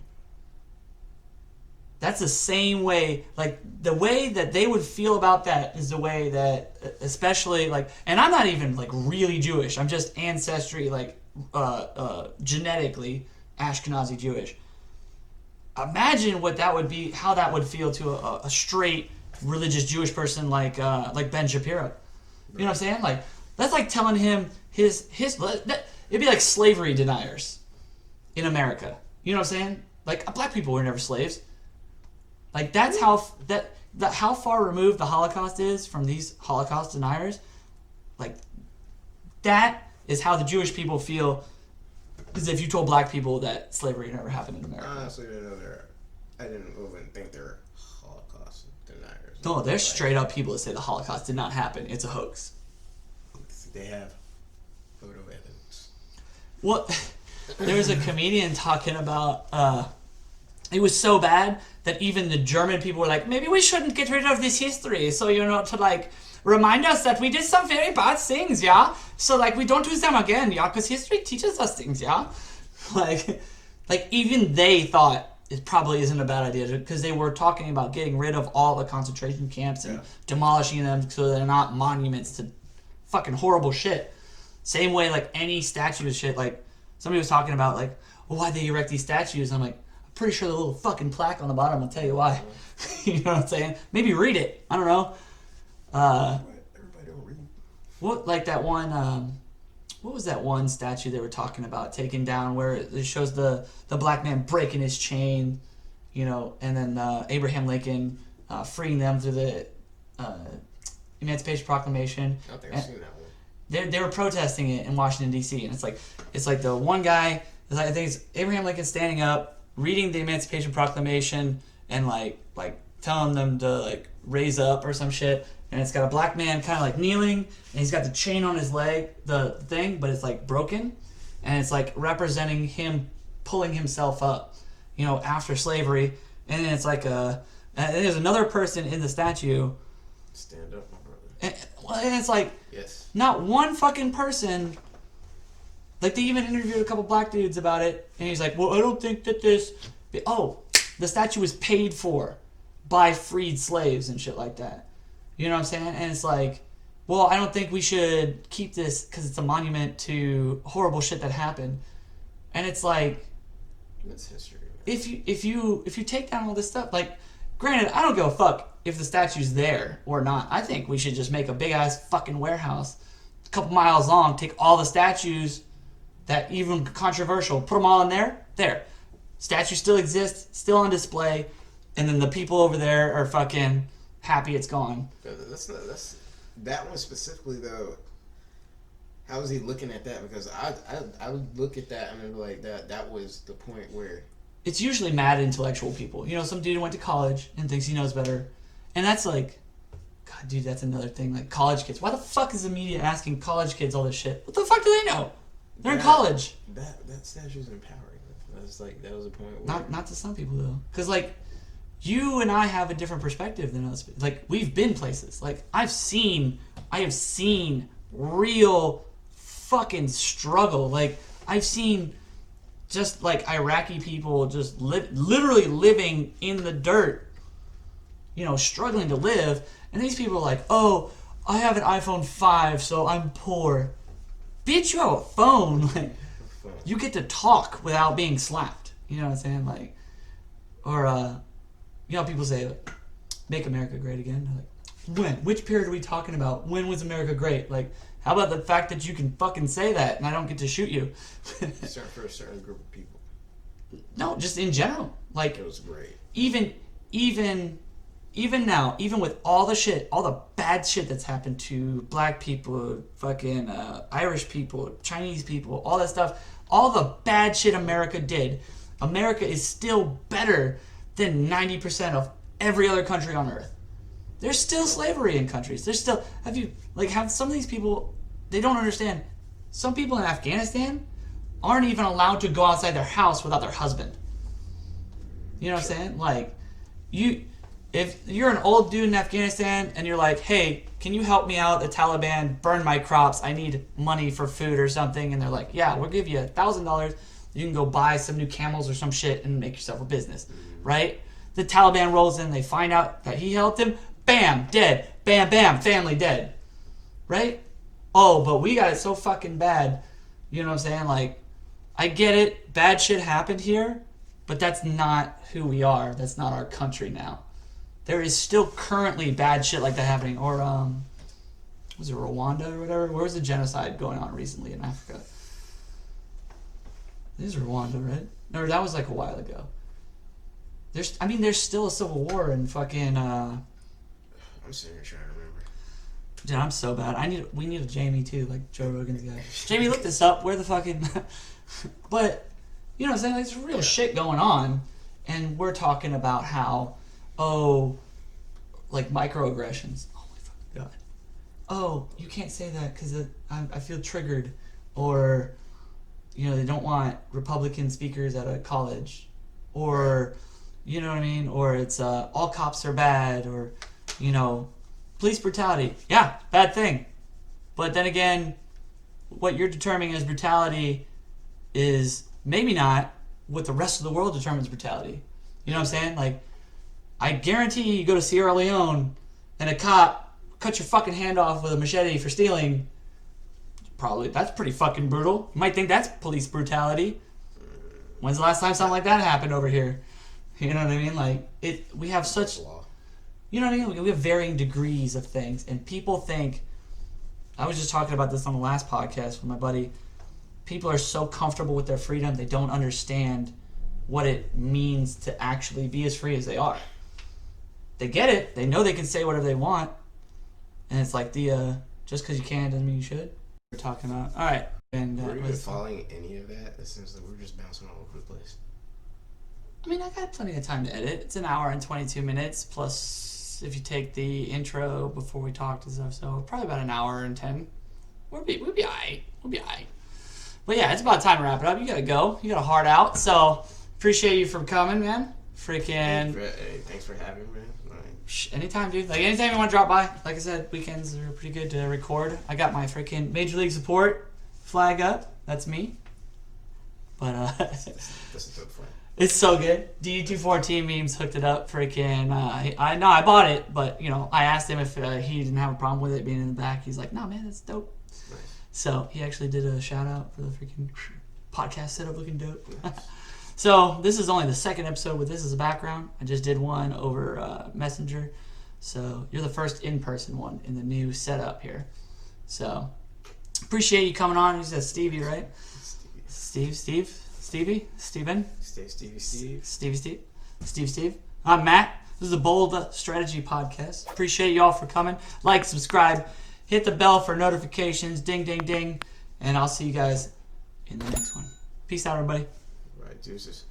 That's the same way, like, the way that they would feel about that is the way that, especially, like, and I'm not even, like, really Jewish. I'm just ancestry, like, genetically Ashkenazi Jewish. Imagine what that would be, how that would feel to a straight religious Jewish person like Ben Shapiro. You know what I'm saying? Like, that's like telling him it'd be like slavery deniers in America. You know what I'm saying? Like, black people were never slaves. Like, that's how how far removed the Holocaust is from these Holocaust deniers. Like, that is how the Jewish people feel as if you told black people that slavery never happened in America. I honestly didn't know I didn't even think they're Holocaust deniers. No, they're straight up people that say the Holocaust did not happen. It's a hoax. They have photo evidence. Well, there was a comedian talking about it was so bad that even the German people were like, maybe we shouldn't get rid of this history, so, you know, to, like, remind us that we did some very bad things, yeah? So, like, we don't do them again, yeah? Because history teaches us things, yeah? Like even they thought it probably isn't a bad idea, because they were talking about getting rid of all the concentration camps and demolishing them so they're not monuments to fucking horrible shit. Same way, like, any statue of shit, like, somebody was talking about, like, well, why'd they erect these statues? I'm like, I'm pretty sure the little fucking plaque on the bottom will tell you why. You know what I'm saying? Maybe read it. I don't know. Everybody don't read. What, like that one, what was that one statue they were talking about taking down where it shows the black man breaking his chain, you know, and then Abraham Lincoln freeing them through the Emancipation Proclamation. I don't think I've seen that one. They were protesting it in Washington, D.C., and it's like the one guy, I think it's Abraham Lincoln standing up, reading the Emancipation Proclamation, and like telling them to, like, raise up or some shit. And it's got a black man kind of like kneeling, and he's got the chain on his leg, the thing, but it's like broken, and it's like representing him pulling himself up, you know, after slavery. And then it's like and there's another person in the statue. Stand up, my brother. And it's like, yes, not one fucking person. Like, they even interviewed a couple black dudes about it, and he's like, well, I don't think that this. Oh, the statue was paid for by freed slaves and shit like that. You know what I'm saying? And it's like, well, I don't think we should keep this because it's a monument to horrible shit that happened. And it's like, that's history. If you take down all this stuff, like, granted, I don't give a fuck if the statue's there or not. I think we should just make a big ass fucking warehouse, a couple miles long, take all the statues that even controversial, put them all in there. There, statue still exists, still on display, and then the people over there are fucking happy it's gone. That's that one specifically though. How is he looking at that? Because I would look at that and I'd be like, that was the point where it's usually mad intellectual people. You know, some dude who went to college and thinks he knows better, and that's like, God, dude, that's another thing. Like, college kids. Why the fuck is the media asking college kids all this shit? What the fuck do they know? They're in college. That statue's empowering. That was a point where not to some people though, because like, you and I have a different perspective than us. Like, we've been places. Like, I have seen real fucking struggle. Like, I've seen just like Iraqi people just literally living in the dirt, you know, struggling to live. And these people are like, oh, I have an iPhone 5, so I'm poor. Bitch, you have a phone. Like, you get to talk without being slapped. You know what I'm saying? Like, or, you know, people say, like, make America great again. They're like, when? Which period are we talking about? When was America great? Like, how about the fact that you can fucking say that and I don't get to shoot you? For a certain group of people. No, just in general. Like, it was great. Even now, even with all the shit, all the bad shit that's happened to black people, fucking Irish people, Chinese people, all that stuff, all the bad shit America did, America is still better than 90% of every other country on earth. There's still slavery in countries. There's still, have some of these people, they don't understand. Some people in Afghanistan aren't even allowed to go outside their house without their husband. You know what I'm saying? Like, if you're an old dude in Afghanistan and you're like, hey, can you help me out? The Taliban burned my crops. I need money for food or something. And they're like, yeah, we'll give you $1,000. You can go buy some new camels or some shit and make yourself a business, right? The Taliban rolls in, they find out that he helped him, bam, dead. Bam, bam, family dead. Right? Oh, but we got it so fucking bad. You know what I'm saying? Like, I get it. Bad shit happened here, but that's not who we are. That's not our country now. There is still currently bad shit like that happening. Or, was it Rwanda or whatever? Where was the genocide going on recently in Africa? This is Rwanda, right? No, that was like a while ago. There's still a civil war in fucking, I'm sitting here trying to remember. Dude, I'm so bad. We need a Jamie too, like Joe Rogan's guy. Jamie, look this up. Where the fucking... But, you know what I'm saying? Like, there's real shit going on. And we're talking about how, like microaggressions. Oh my fucking God. Oh, you can't say that because I feel triggered. Or, you know, they don't want Republican speakers at a college. Or, you know what I mean? Or it's all cops are bad. Or, you know, police brutality. Yeah, bad thing. But then again, what you're determining as brutality is maybe not what the rest of the world determines brutality. You know what I'm saying? Like, I guarantee you go to Sierra Leone and a cop cut your fucking hand off with a machete for stealing. Probably, that's pretty fucking brutal. You might think that's police brutality. When's the last time something like that happened over here? You know what I mean? Like, we have such... You know what I mean? We have varying degrees of things. And people think... I was just talking about this on the last podcast with my buddy. People are so comfortable with their freedom, they don't understand what it means to actually be as free as they are. They get it. They know they can say whatever they want. And it's like just because you can doesn't mean you should. We're talking about... All right. And were you following any of that? It seems like we're just bouncing all over the place. I mean, I got plenty of time to edit. It's an hour and 22 minutes, plus if you take the intro before we talked and stuff, so probably about an hour and 10. We'll be all right. We'll be all right. But yeah, it's about time to wrap it up. You gotta go. You got a heart out. So appreciate you for coming, man. Freaking. Thanks for having me, man. Anytime, dude. Like, anytime you want to drop by. Like I said, weekends are pretty good to record. I got my freaking Major League Support flag up. That's me. But this is dope flag. It's so good. DU214 memes hooked it up. Freaking. I know I bought it, but you know I asked him if he didn't have a problem with it being in the back. He's like, "No, man, that's dope." Nice. So he actually did a shout out for the freaking podcast setup looking dope. Nice. So this is only the second episode with this as a background. I just did one over Messenger. So you're the first in-person one in the new setup here. So appreciate you coming on. You said Stevie, right? Stevie? Steven? Steve. I'm Matt. This is a Bold Strategy Podcast. Appreciate y'all for coming. Like, subscribe, hit the bell for notifications. Ding, ding, ding. And I'll see you guys in the next one. Peace out, everybody. Right, deuces.